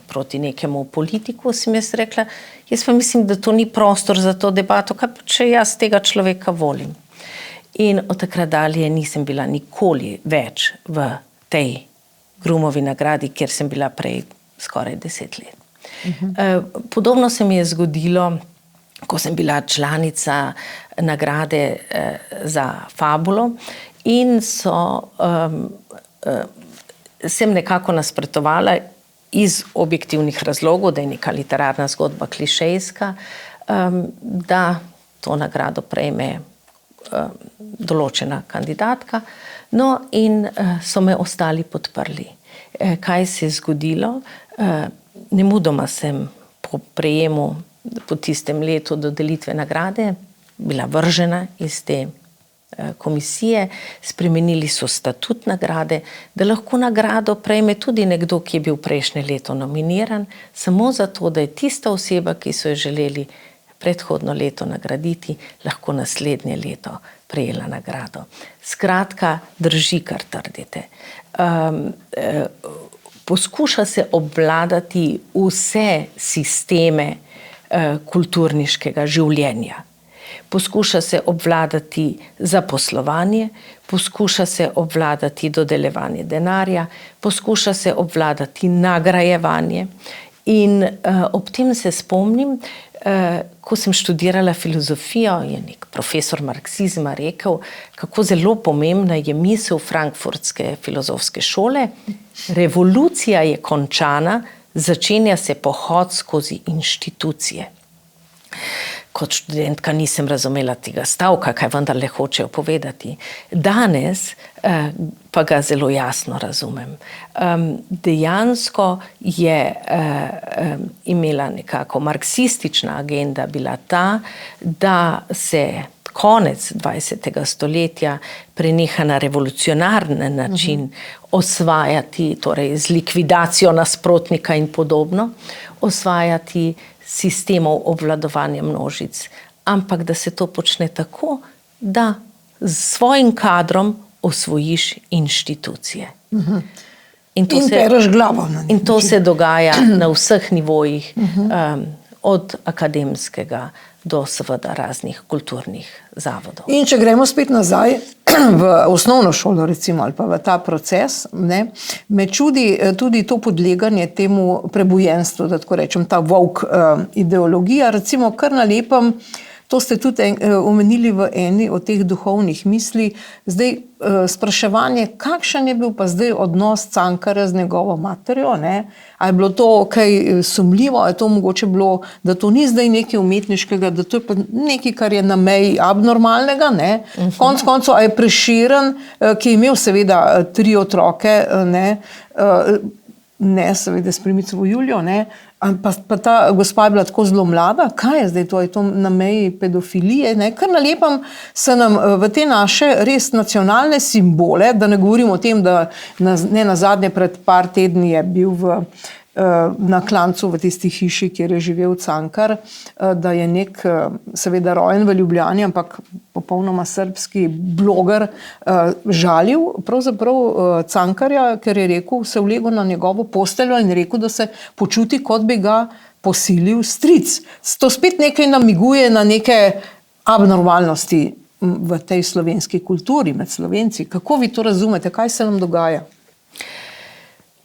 proti nekemu politiku, sem jaz rekla, jaz pa mislim, da to ni prostor za to debato, kaj pa če jaz tega človeka volim. In od takrat dalje nisem bila nikoli več v tej Grumovi nagradi, kjer sem bila prej skoraj 10 let. Podobno se mi je zgodilo, ko sem bila članica nagrade za Fabulo, in sem nekako nasprotovala iz objektivnih razlogov, da je neka literarna zgodba klišejska, da to nagrado prejme določena kandidatka. No, in so me ostali podprli. Kaj se je zgodilo? Nemudoma sem po prejemu, po tistem letu dodelitve nagrade, bila vržena iz te komisije, spremenili so statut nagrade, da lahko nagrado prejme tudi nekdo, ki je bil prejšnje leto nominiran, samo zato, da je tista oseba, ki so jo želeli predhodno leto nagraditi, lahko naslednje leto prejela nagrado. Skratka, drži, kar trdite. Poskuša se obvladati vse sisteme kulturniškega življenja. Poskuša se obvladati zaposlovanje, poskuša se obvladati dodeljevanje denarja, poskuša se obvladati nagrajevanje. In ob tem se spomnim, ko sem študirala filozofijo, je nek profesor marksizma rekel, kako zelo pomembna je misel frankfurtske filozofske šole. Revolucija je končana, začenja se pohod skozi inštitucije. Kot študentka nisem razumela tega stavka, kaj vendarle hočejo povedati. Danes pa ga zelo jasno razumem. Dejansko je imela nekako marksistična agenda bila ta, da se konec 20. stoletja preneha na revolucionaren način osvajati, torej z likvidacijo nasprotnika in podobno, osvajati sistemov obvladovanja množic, ampak da se to počne tako, da s svojim kadrom osvojiš inštitucije. In pereš glavo na njih. In to se dogaja na vseh nivojih, od akademskega do seveda raznih kulturnih zavodov. In če gremo spet nazaj v osnovno šolo, recimo, ali pa v ta proces, ne, me čudi tudi to podleganje temu prebujenstvu, da tako rečem, ta woke ideologija, recimo kar na lepem, to ste tudi omenili v eni od teh duhovnih misli, zdaj spraševanje, kakšen je bil pa zdaj odnos Cankarja z njegovo materjo, ne? A je bilo to kaj sumljivo, a je to mogoče bilo, da to ni zdaj nekaj umetniškega, da to je pa nekaj, kar je na meji abnormalnega, ne? Konec koncev, a je Prešeren, ki je imel seveda 3 otroke, ne? Ne, seveda, s Primicovo Julijo, ne. Pa ta gospa je bila tako zelo mlada. Kaj je zdaj to? Je to na meji pedofilije? Ne? Kar nalepam se nam v te naše res nacionalne simbole, da ne govorim o tem, da ne nazadnje pred par tedni je bil na Klancu v tisti hiši, kjer je živel Cankar, da je nek, seveda rojen v Ljubljani, ampak popolnoma srbski bloger žalil pravzaprav Cankarja, ker je rekel, se vlegel na njegovo posteljo in rekel, da se počuti, kot bi ga posilil stric. To spet nekaj namiguje na neke abnormalnosti v tej slovenski kulturi med Slovenci. Kako vi to razumete? Kaj se nam dogaja?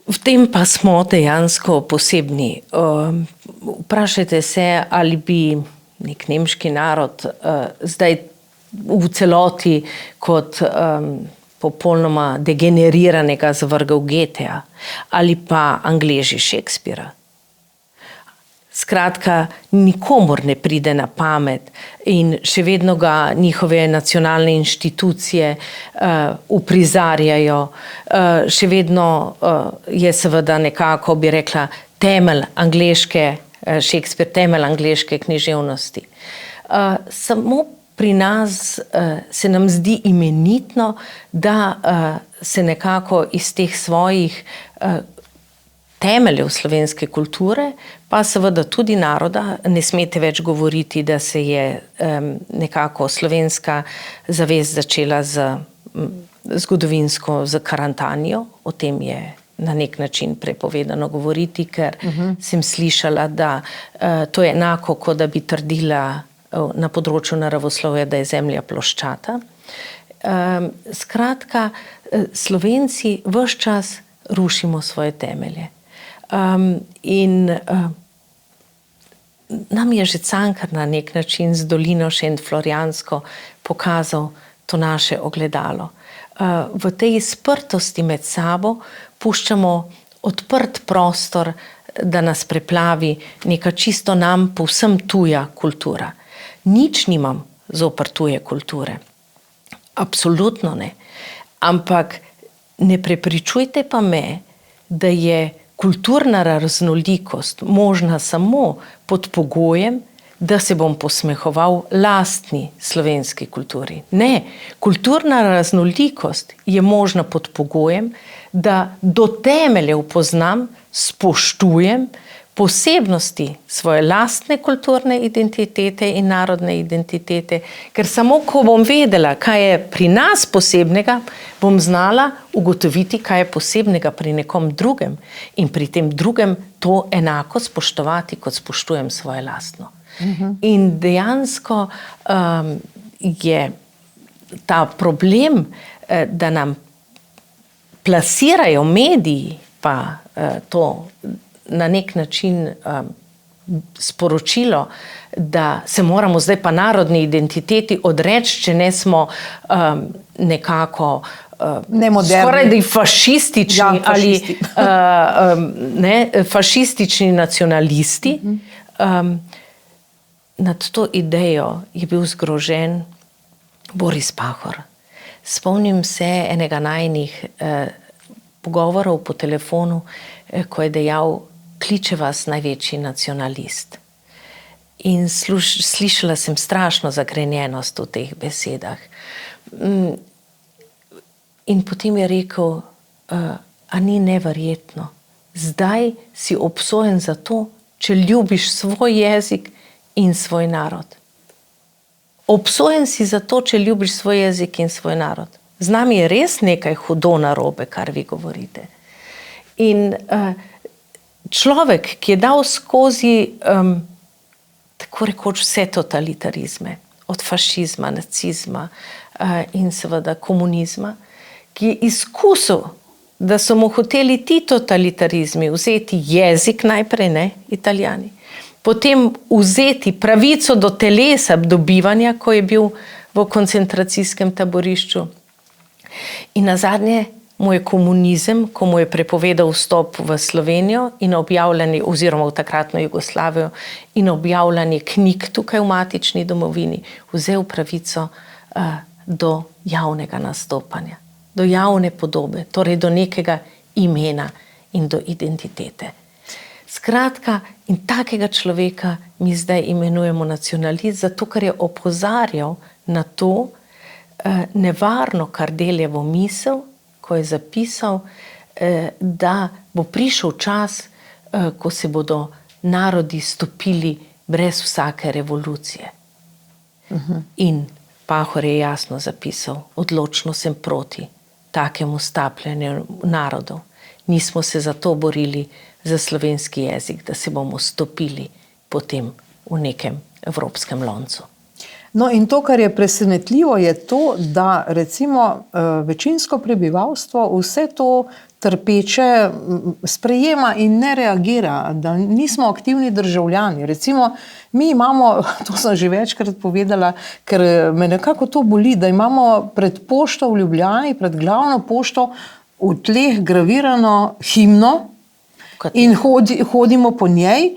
V tem pa smo dejansko posebni. Vprašajte se, ali bi nek nemški narod zdaj v celoti kot popolnoma degeneriranega zavrgel Goetheja ali pa Angleži Shakespeara. Skratka, nikomur ne pride na pamet in še vedno ga njihove nacionalne inštitucije uprizarjajo. Še vedno je seveda nekako, bi rekla, temelj angleške, Shakespeare, temelj angleške književnosti. Samo pri nas se nam zdi imenitno, da se nekako iz teh svojih temeljev slovenske kulture, pa seveda tudi naroda, ne smete več govoriti, da se je nekako slovenska zavest začela zgodovinsko z Karantanjo. O tem je na nek način prepovedano govoriti, ker sem slišala, da to je enako, kot da bi trdila na področju naravoslovja, da je zemlja ploščata. Skratka, Slovenci ves čas rušimo svoje temelje. In nam je že Cankar na nek način z dolino Šentflorjansko pokazal to naše ogledalo. V tej sprtosti med sabo puščamo odprt prostor, da nas preplavi neka čisto nam povsem tuja kultura. Nič nimam zoper tuje kulture. Absolutno ne. Ampak ne prepričujte pa me, da je kulturna raznolikost možna samo pod pogojem, da se bom posmehoval lastni slovenski kulturi. Ne, kulturna raznolikost je možna pod pogojem, da do temeljev poznam, spoštujem posebnosti svoje lastne kulturne identitete in narodne identitete, ker samo ko bom vedela, kaj je pri nas posebnega, bom znala ugotoviti, kaj je posebnega pri nekom drugem in pri tem drugem to enako spoštovati, kot spoštujem svoje lastno. In dejansko je ta problem, da nam plasirajo mediji, pa to na nek način sporočilo, da se moramo zdaj pa narodni identiteti odreči, če ne smo nekako skoraj da fašistični ali fašistični nacionalisti. Nad to idejo je bil zgrožen Boris Pahor. Spomnim se enega najinih pogovorov po telefonu, ko je dejal: kliče vas največji nacionalist. In slišala sem strašno zagrenjenost v teh besedah. In potem je rekel, a ni neverjetno, zdaj si obsojen za to, če ljubiš svoj jezik in svoj narod. Obsojen si za to, če ljubiš svoj jezik in svoj narod. Z nami je res nekaj hudo narobe, kar vi govorite. In človek, ki je dal skozi tako rekoč vse totalitarizme, od fašizma, nacizma in seveda komunizma, ki je izkusil, da so mu hoteli ti totalitarizmi vzeti jezik najprej, ne, Italijani, potem vzeti pravico do telesa, do bivanja, ko je bil v koncentracijskem taborišču. In nazadnje mu je komunizem, ko mu je prepovedal vstop v Slovenijo in objavljanje, oziroma v takratno Jugoslavijo, in objavljanje knjig tukaj v matični domovini, vzel pravico do javnega nastopanja, do javne podobe, torej do nekega imena in do identitete. Skratka, in takega človeka mi zdaj imenujemo nacionalist, zato ker je opozarjal na to nevarno Kardeljevo misel, ko je zapisal, da bo prišel čas, ko se bodo narodi stopili brez vsake revolucije. In Pahor je jasno zapisal, odločno sem proti takemu stapljanju narodov. Nismo se zato borili za slovenski jezik, da se bomo stopili potem v nekem evropskem loncu. No in to, kar je presenetljivo, je to, da recimo večinsko prebivalstvo vse to trpeče sprejema in ne reagira, da nismo aktivni državljani. Recimo, mi imamo, to sem že večkrat povedala, ker me nekako to boli, da imamo pred pošto v Ljubljani, pred glavno pošto v tleh gravirano himno in hodimo po njej,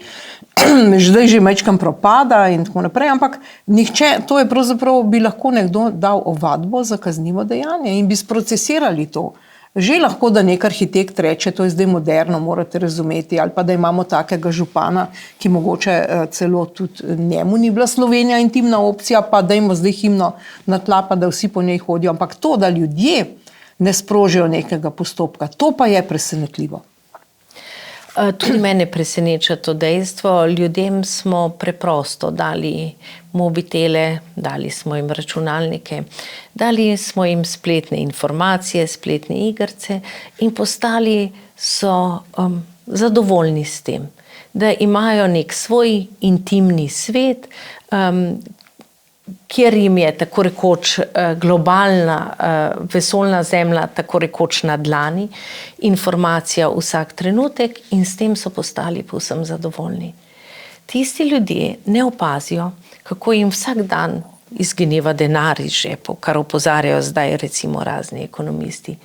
zdaj že majčkam propada in tako naprej, ampak nihče, to je pravzaprav, bi lahko nekdo dal ovadbo za kaznivo dejanje in bi sprocesirali to. Že lahko, da nek arhitekt reče, to je zdaj moderno, morate razumeti, ali pa da imamo takega župana, ki mogoče celo tudi njemu ni bila Slovenija intimna opcija, pa dajmo zdaj himno na tla, pa da vsi po njej hodijo. Ampak to, da ljudje ne sprožijo nekega postopka, to pa je presenetljivo. Tudi mene preseneča to dejstvo. Ljudem smo preprosto dali mobitele, dali smo jim računalnike, dali smo jim spletne informacije, spletne igrice in postali so zadovoljni s tem, da imajo nek svoj intimni svet, kjer jim je tako rekoč globalna vesoljna zemlja tako rekoč na dlani, informacija vsak trenutek in s tem so postali povsem zadovoljni. Tisti ljudje ne opazijo, kako jim vsak dan izgineva denar iz žepov, kar opozarjajo zdaj recimo razni ekonomisti.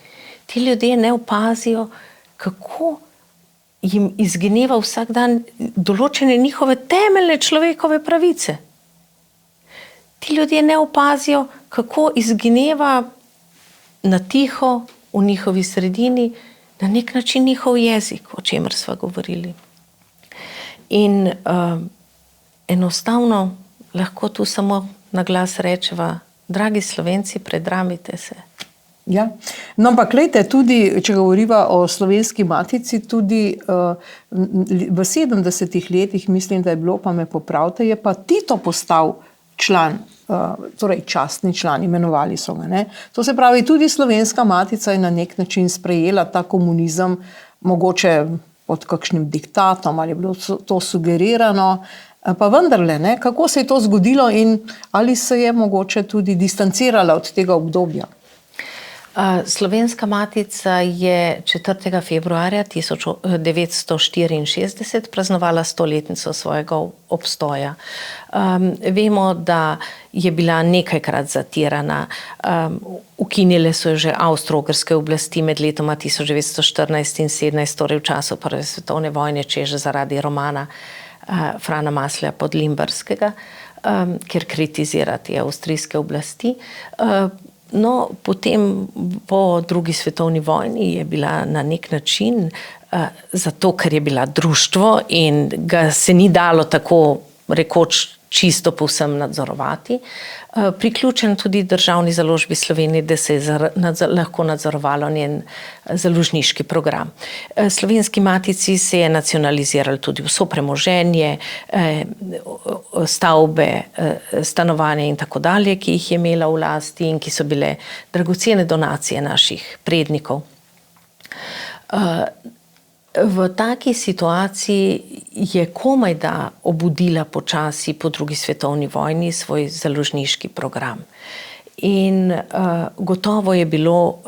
Ti ljudje ne opazijo, kako jim izgineva vsak dan določene njihove temeljne človekove pravice. Ti ljudje ne opazijo, kako izgineva na tiho v njihovi sredini na nek način njihov jezik, o čemer sva govorili. In enostavno lahko tu samo na glas rečeva, dragi Slovenci, predramite se. Ja, no ampak glejte, tudi, če govoriva o Slovenski matici, tudi v 70. letih, mislim, da je bilo, pa me popravite, je pa Tito postal član, torej častni član, imenovali so ga. Ne? To se pravi, tudi Slovenska matica je na nek način sprejela ta komunizem, mogoče pod kakšnim diktatom, ali je bilo to sugerirano, pa vendarle, ne? Kako se je to zgodilo in ali se je mogoče tudi distancirala od tega obdobja? Slovenska matica je 4. februarja 1964 praznovala 100-letnico svojega obstoja. Vemo, da je bila nekajkrat zatirana. Ukinile so jo že avstro-ogrske oblasti med letoma 1914 in 1917, torej v času Prve svetovne vojne, čež zaradi romana Frana Maslja Podlimberskega, kjer kritizira te avstrijske oblasti. No, potem po drugi svetovni vojni je bila na nek način, zato ker je bila društvo in ga se ni dalo tako rekoč čisto povsem nadzorovati, priključen tudi Državni založbi Slovenije, da se je lahko nadzorovalo njen založniški program. Slovenski matici se je nacionaliziralo tudi vso premoženje, stavbe, stanovanja in tako dalje, ki jih je imela v lasti in ki so bile dragocene donacije naših prednikov. V taki situaciji je komaj da obudila počasi po drugi svetovni vojni svoj založniški program. In gotovo je bilo,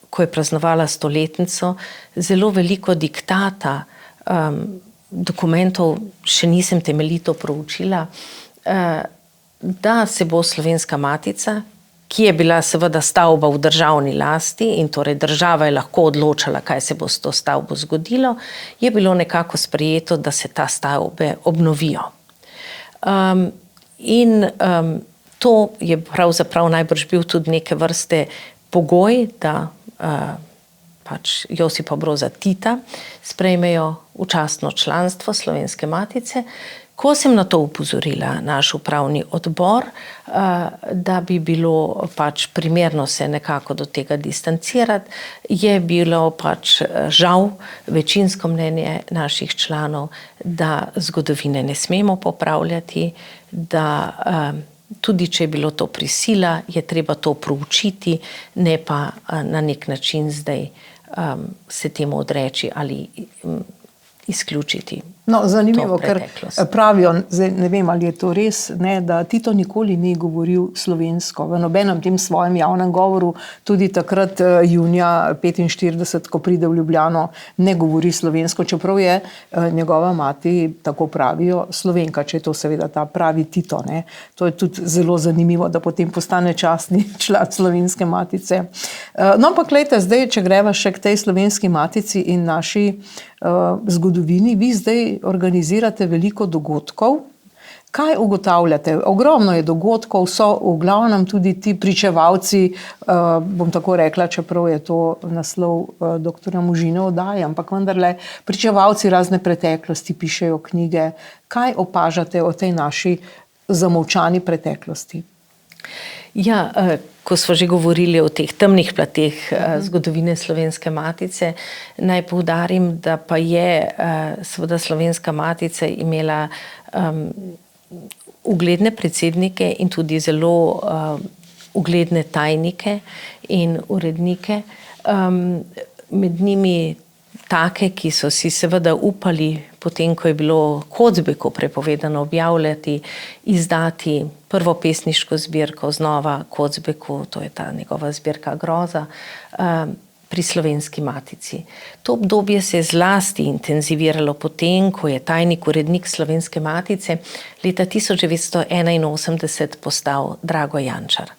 ko je praznovala 100-letnico, zelo veliko diktata, dokumentov še nisem temeljito proučila, da se bo Slovenska matica, ki je bila seveda stavba v državni lasti in torej država je lahko odločala, kaj se bo s to stavbo zgodilo, je bilo nekako sprejeto, da se ta stavbe obnovijo. To je pravzaprav najbrž bil tudi neke vrste pogoj, da pač Josipa Broza Tita sprejmejo v častno članstvo Slovenske matice. Ko sem na to upozorila naš upravni odbor, da bi bilo pač primerno se nekako do tega distancirati, je bilo pač žal večinsko mnenje naših članov, da zgodovine ne smemo popravljati, da tudi če je bilo to prisila, je treba to proučiti, ne pa na nek način zdaj se temu odreči ali izključiti. No, zanimivo, ker pravijo, zdaj ne vem, ali je to res, ne, da Tito nikoli ni govoril slovensko. V nobenem tem svojem javnem govoru, tudi takrat junija 1945, ko pride v Ljubljano, ne govori slovensko, čeprav je njegova mati, tako pravijo, Slovenka, če je to seveda ta pravi Tito. Ne. To je tudi zelo zanimivo, da potem postane častni član Slovenske matice. No, ampak glejte, zdaj, če greva še k tej Slovenski matici in naši zgodovini, vi zdaj organizirate veliko dogodkov. Kaj ugotavljate? Ogromno je dogodkov, so v glavnem tudi ti pričevalci, bom tako rekla, čeprav je to naslov doktorja Možine oddaje, ampak vendarle pričevalci razne preteklosti pišejo knjige. Kaj opažate o tej naši zamolčani preteklosti? Ja, ko smo že govorili o teh temnih plateh zgodovine Slovenske matice, naj poudarim, da pa je seveda Slovenska matica imela ugledne predsednike in tudi zelo ugledne tajnike in urednike. Med njimi take, ki so si seveda upali, potem ko je bilo Kocbeku prepovedano objavljati, izdati prvo pesniško zbirko znova Kocbeku, to je ta njegova zbirka Groza, pri Slovenski matici. To obdobje se je zlasti intenziviralo potem, ko je tajnik urednik Slovenske matice leta 1981 postal Drago Jančar.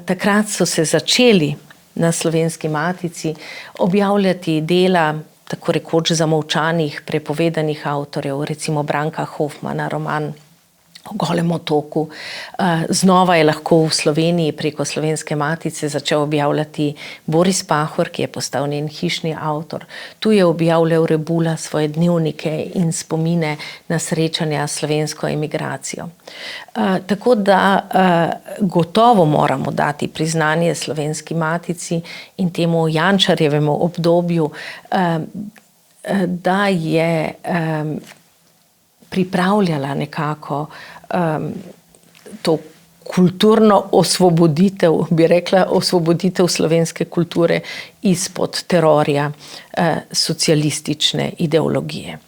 Takrat so se začeli na Slovenski matici objavljati dela tako rekoč zamolčanih, prepovedanih avtorjev, recimo Branka Hofmana, roman o Golem otoku. Znova je lahko v Sloveniji preko Slovenske matice začel objavljati Boris Pahor, ki je postal njen hišni avtor. Tu je objavljal Rebula svoje dnevnike in spomine na srečanja s slovensko emigracijo. Tako da gotovo moramo dati priznanje Slovenski matici in temu Jančarjevemu obdobju, da je pripravljala nekako to kulturno osvoboditev, bi rekla, osvoboditev slovenske kulture izpod terorja socialistične ideologije.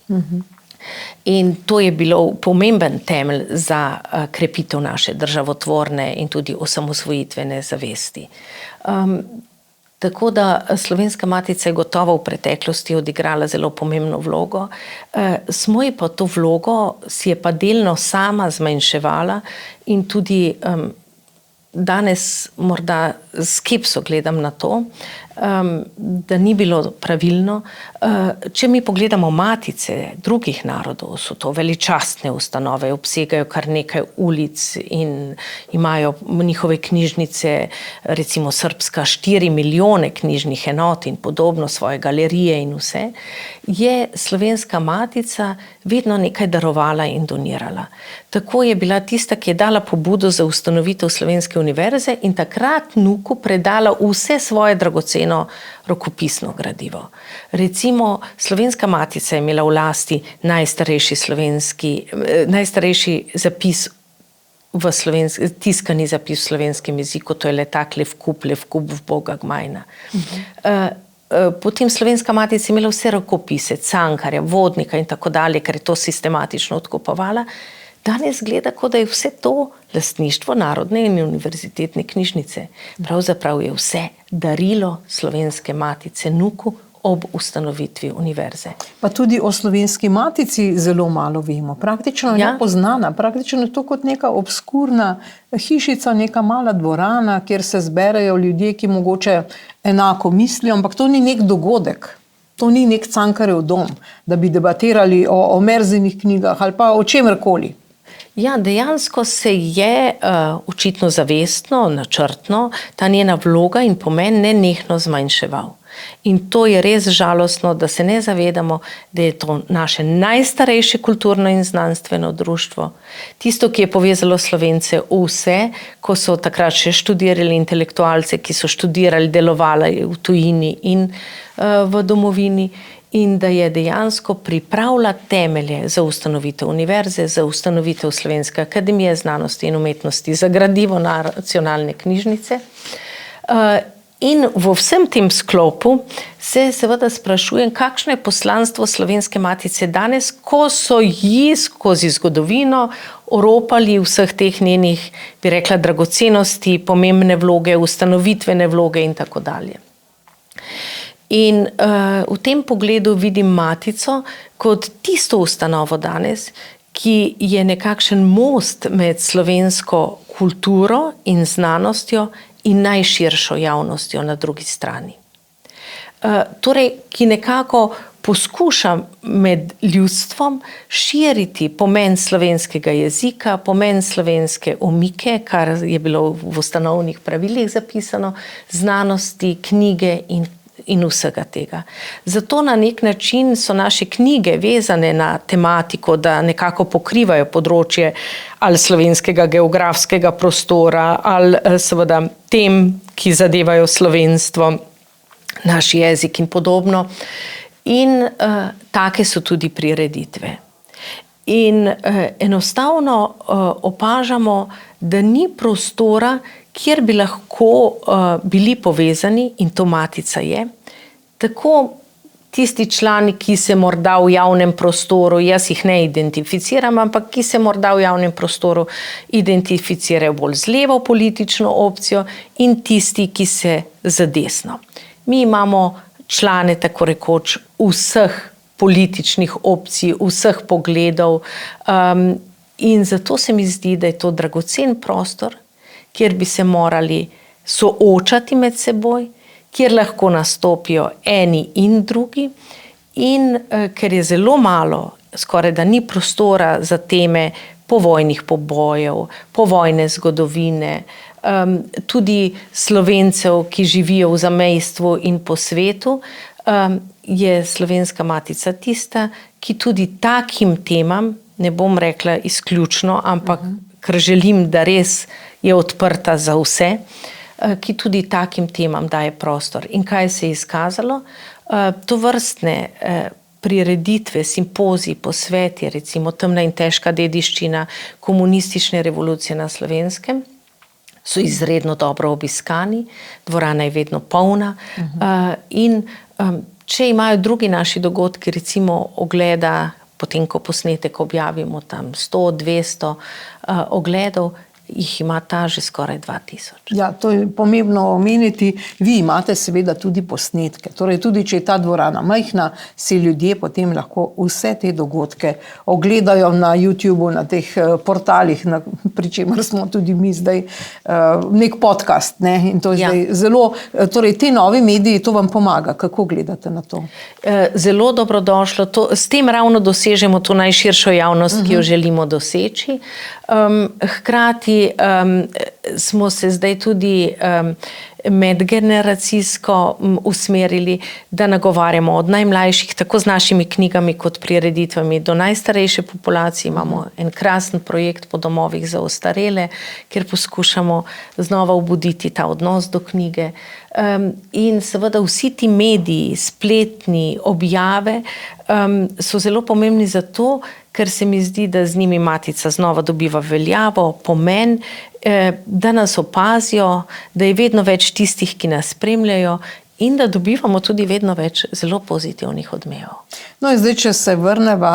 In to je bilo pomemben temelj za krepitev naše državotvorne in tudi osamosvojitvene zavesti. Tako da Slovenska matica je gotovo v preteklosti odigrala zelo pomembno vlogo. Smo ji pa to vlogo, si je pa delno sama zmanjševala in tudi danes morda skepso gledam na to, da ni bilo pravilno. Če mi pogledamo matice drugih narodov, so to veličastne ustanove, obsegajo kar nekaj ulic in imajo njihove knjižnice, recimo srbska 4 milijone knjižnih enot in podobno, svoje galerije in vse, je Slovenska matica vedno nekaj darovala in donirala. Tako je bila tista, ki je dala pobudo za ustanovitev Slovenske univerze in takrat NUK-u predala vse svoje dragoceno rokopisno gradivo. Recimo, Slovenska matica je imela v lasti najstarejši zapis tiskani zapis v slovenskem jeziku, to je letak Levkup v Boga Gmajna. Potem Slovenska matica je imela vse rokopise, Cankarja, Vodnika in tako dalje, ker je to sistematično odkupovala. Danes gleda, kot da je vse to lastništvo Narodne in univerzitetne knjižnice. Pravzaprav je vse darilo Slovenske matice NUK-u ob ustanovitvi univerze. Pa tudi o Slovenski matici zelo malo vemo. Praktično je nepoznana, praktično je to kot neka obskurna hišica, neka mala dvorana, kjer se zberejo ljudje, ki mogoče enako mislijo, ampak to ni nek dogodek. To ni nek Cankarjev dom, da bi debatirali o Merzinih knjigah ali pa o čemerkoli. Ja, dejansko se je očitno zavestno, načrtno ta njena vloga in pomen nenehno zmanjševal. In to je res žalostno, da se ne zavedamo, da je to naše najstarejše kulturno in znanstveno društvo. Tisto, ki je povezalo Slovence vse, ko so takrat še študirali intelektualce, ki so študirali, delovali v tujini in v domovini, in da je dejansko pripravila temelje za ustanovitev univerze, za ustanovitev Slovenske akademije znanosti in umetnosti, za gradivo nacionalne knjižnice. In v vsem tem sklopu se seveda sprašujem, kakšno je poslanstvo Slovenske matice danes, ko so ji skozi zgodovino oropali vseh teh njenih, bi rekla, dragocenosti, pomembne vloge, ustanovitvene vloge in tako dalje. In v tem pogledu vidim Matico kot tisto ustanovo danes, ki je nekakšen most med slovensko kulturo in znanostjo in najširšo javnostjo na drugi strani. Torej, ki nekako poskuša med ljudstvom širiti pomen slovenskega jezika, pomen slovenske omike, kar je bilo v ustanovnih pravilih zapisano, znanosti, knjige in vsega tega. Zato na nek način so naše knjige vezane na tematiko, da nekako pokrivajo področje ali slovenskega geografskega prostora, ali seveda tem, ki zadevajo slovenstvo, naš jezik in podobno. In take so tudi prireditve. In enostavno opažamo, da ni prostora, kjer bi lahko bili povezani, in to Matica je, tako tisti člani, ki se morda v javnem prostoru, jaz jih ne identificiram, ampak ki se morda v javnem prostoru identificirajo bolj z levo politično opcijo, in tisti, ki se z desno. Mi imamo člane tako rekoč vseh političnih opcij, vseh pogledov, in zato se mi zdi, da je to dragocen prostor, kjer bi se morali soočati med seboj, kjer lahko nastopijo eni in drugi, in ker je zelo malo, skoraj da ni prostora za teme povojnih pobojev, povojne zgodovine, tudi Slovencev, ki živijo v zamejstvu in po svetu, je Slovenska matica tista, ki tudi takim temam, ne bom rekla izključno, ampak ker želim, da res je odprta za vse, ki tudi takim temam daje prostor. In kaj se je izkazalo? Tovrstne prireditve, simpoziji, posveti, recimo Temna in težka dediščina komunistične revolucije na Slovenskem, so izredno dobro obiskani, dvorana je vedno polna, in če imajo drugi naši dogodki, recimo ogleda, potem ko posnetek objavimo tam 100, 200 ogledov, jih ima ta že skoraj 2000. Ja, to je pomembno omeniti. Vi imate seveda tudi posnetke. Torej, tudi če je ta dvorana majhna, si ljudje potem lahko vse te dogodke ogledajo na YouTubeu, na teh portalih, pri čemer smo tudi mi zdaj nek podcast. Ne? In to je zdaj zelo, torej te novi mediji, to vam pomaga. Kako gledate na to? Zelo dobrodošlo. S tem ravno dosežemo to najširšo javnost, ki jo želimo doseči. Hkrati smo se zdaj tudi medgeneracijsko usmerili, da nagovarjamo od najmlajših, tako z našimi knjigami kot prireditvami, do najstarejše populacije. Imamo en krasen projekt po domovih za ostarele, kjer poskušamo znova obuditi ta odnos do knjige. In seveda vsi ti mediji, spletni, objave so zelo pomembni zato, ker se mi zdi, da z njimi Matica znova dobiva veljavo, pomen, da nas opazijo, da je vedno več tistih, ki nas spremljajo, in da dobivamo tudi vedno več zelo pozitivnih odmevov. No in zdaj, če se vrneva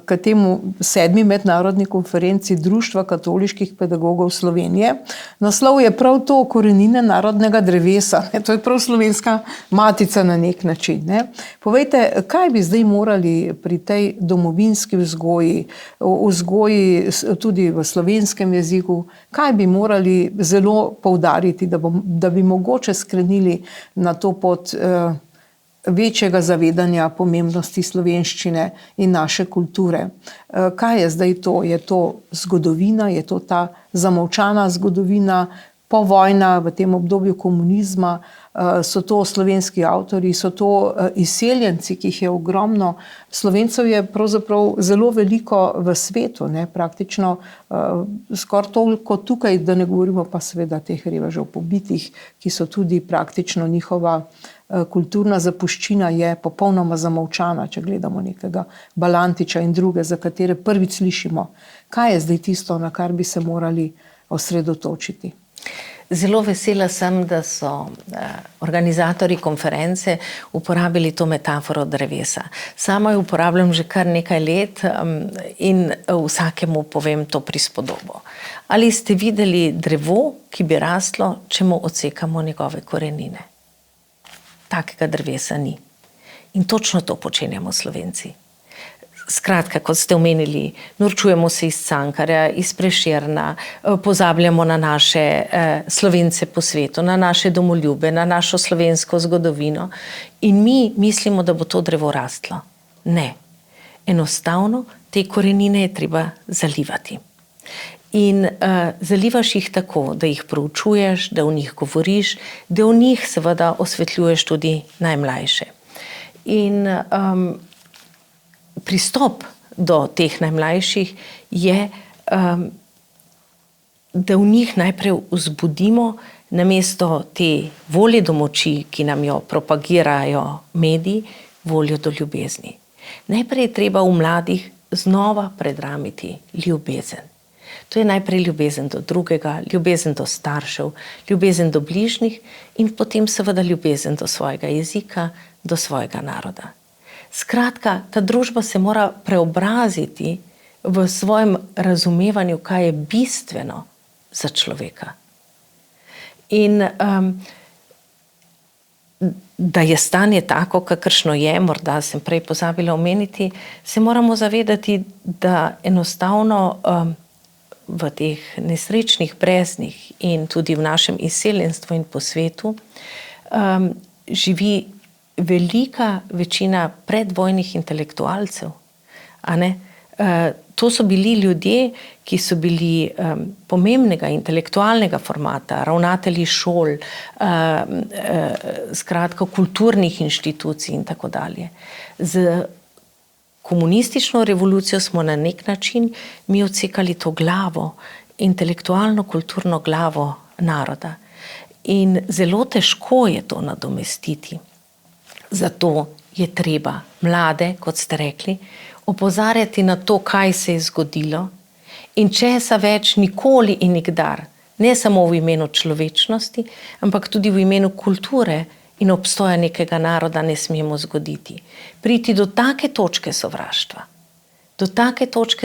k temu 7. mednarodni konferenci Društva katoliških pedagogov Slovenije, naslov je prav to Korenine narodnega drevesa. To je prav Slovenska matica na nek način. Ne? Povejte, kaj bi zdaj morali pri tej domovinski vzgoji, tudi v slovenskem jeziku, kaj bi morali zelo poudariti, da bi mogoče skrenili na to pot večjega zavedanja pomembnosti slovenščine in naše kulture. Kaj je zdaj to? Je to zgodovina? Je to ta zamolčana zgodovina? povojna, v tem obdobju komunizma, so to slovenski avtorji, so to izseljenci, ki jih je ogromno. Slovencev je pravzaprav zelo veliko v svetu, ne, praktično skoraj toliko tukaj, da ne govorimo pa seveda teh revežev pobitih, ki so tudi praktično njihova kulturna zapuščina je popolnoma zamolčana, če gledamo nekega Balantiča in druge, za katere prvič slišimo. Kaj je zdaj tisto, na kar bi se morali osredotočiti? Zelo vesela sem, da so organizatorji konference uporabili to metaforo drevesa. Sama jo uporabljam že kar nekaj let in vsakemu povem to prispodobo. Ali ste videli drevo, ki bi raslo, če mu odsekamo njegove korenine? Takega drevesa ni. In točno to počenjamo Slovenci. Skratka, kot ste omenili, norčujemo se iz Cankarja, iz Prešerna, pozabljamo na naše Slovence po svetu, na naše domoljube, na našo slovensko zgodovino in mi mislimo, da bo to drevo rastlo. Ne. Enostavno te korenine je treba zalivati. In zalivaš jih tako, da jih proučuješ, da o njih govoriš, da o njih seveda osvetljuješ tudi najmlajše. In pristop do teh najmlajših je, da v njih najprej vzbudimo namesto te volje do moči, ki nam jo propagirajo mediji, voljo do ljubezni. Najprej je treba v mladih znova predramiti ljubezen. To je najprej ljubezen do drugega, ljubezen do staršev, ljubezen do bližnjih in potem seveda ljubezen do svojega jezika, do svojega naroda. Skratka, ta družba se mora preobraziti v svojem razumevanju, kaj je bistveno za človeka. In da je stanje tako, kakršno je, morda sem prej pozabila omeniti, se moramo zavedati, da enostavno v teh nesrečnih breznih in tudi v našem izseljenstvu in po svetu živi velika večina predvojnih intelektualcev. A ne? To so bili ljudje, ki so bili pomembnega intelektualnega formata, ravnatelji šol, skratka kulturnih inštitucij in tako dalje. Z komunistično revolucijo smo na nek način mi odsekali to glavo, intelektualno, kulturno glavo naroda. In zelo težko je to nadomestiti. Zato je treba mlade, kot ste rekli, opozarjati na to, kaj se je zgodilo in česa več nikoli in nikdar, ne samo v imenu človečnosti, ampak tudi v imenu kulture in obstoja nekega naroda ne smemo zgoditi. Priti do take točke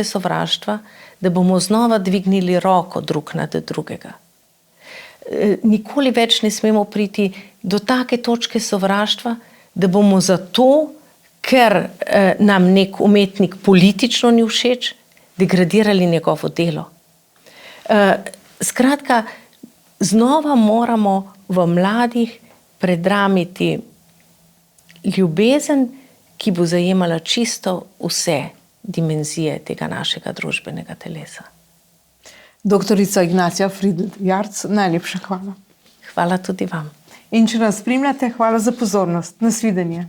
sovraštva, da bomo znova dvignili roko drug nad drugega. Nikoli več ne smemo priti do take točke sovraštva, da bomo zato, ker nam nek umetnik politično ni všeč, degradirali njegovo delo. Skratka, znova moramo v mladih predramiti ljubezen, ki bo zajemala čisto vse dimenzije tega našega družbenega telesa. Doktorica Ignacija Fridl-Jarc, najlepša hvala. Hvala tudi vam. In če nas spremljate, hvala za pozornost. Nasvidenje.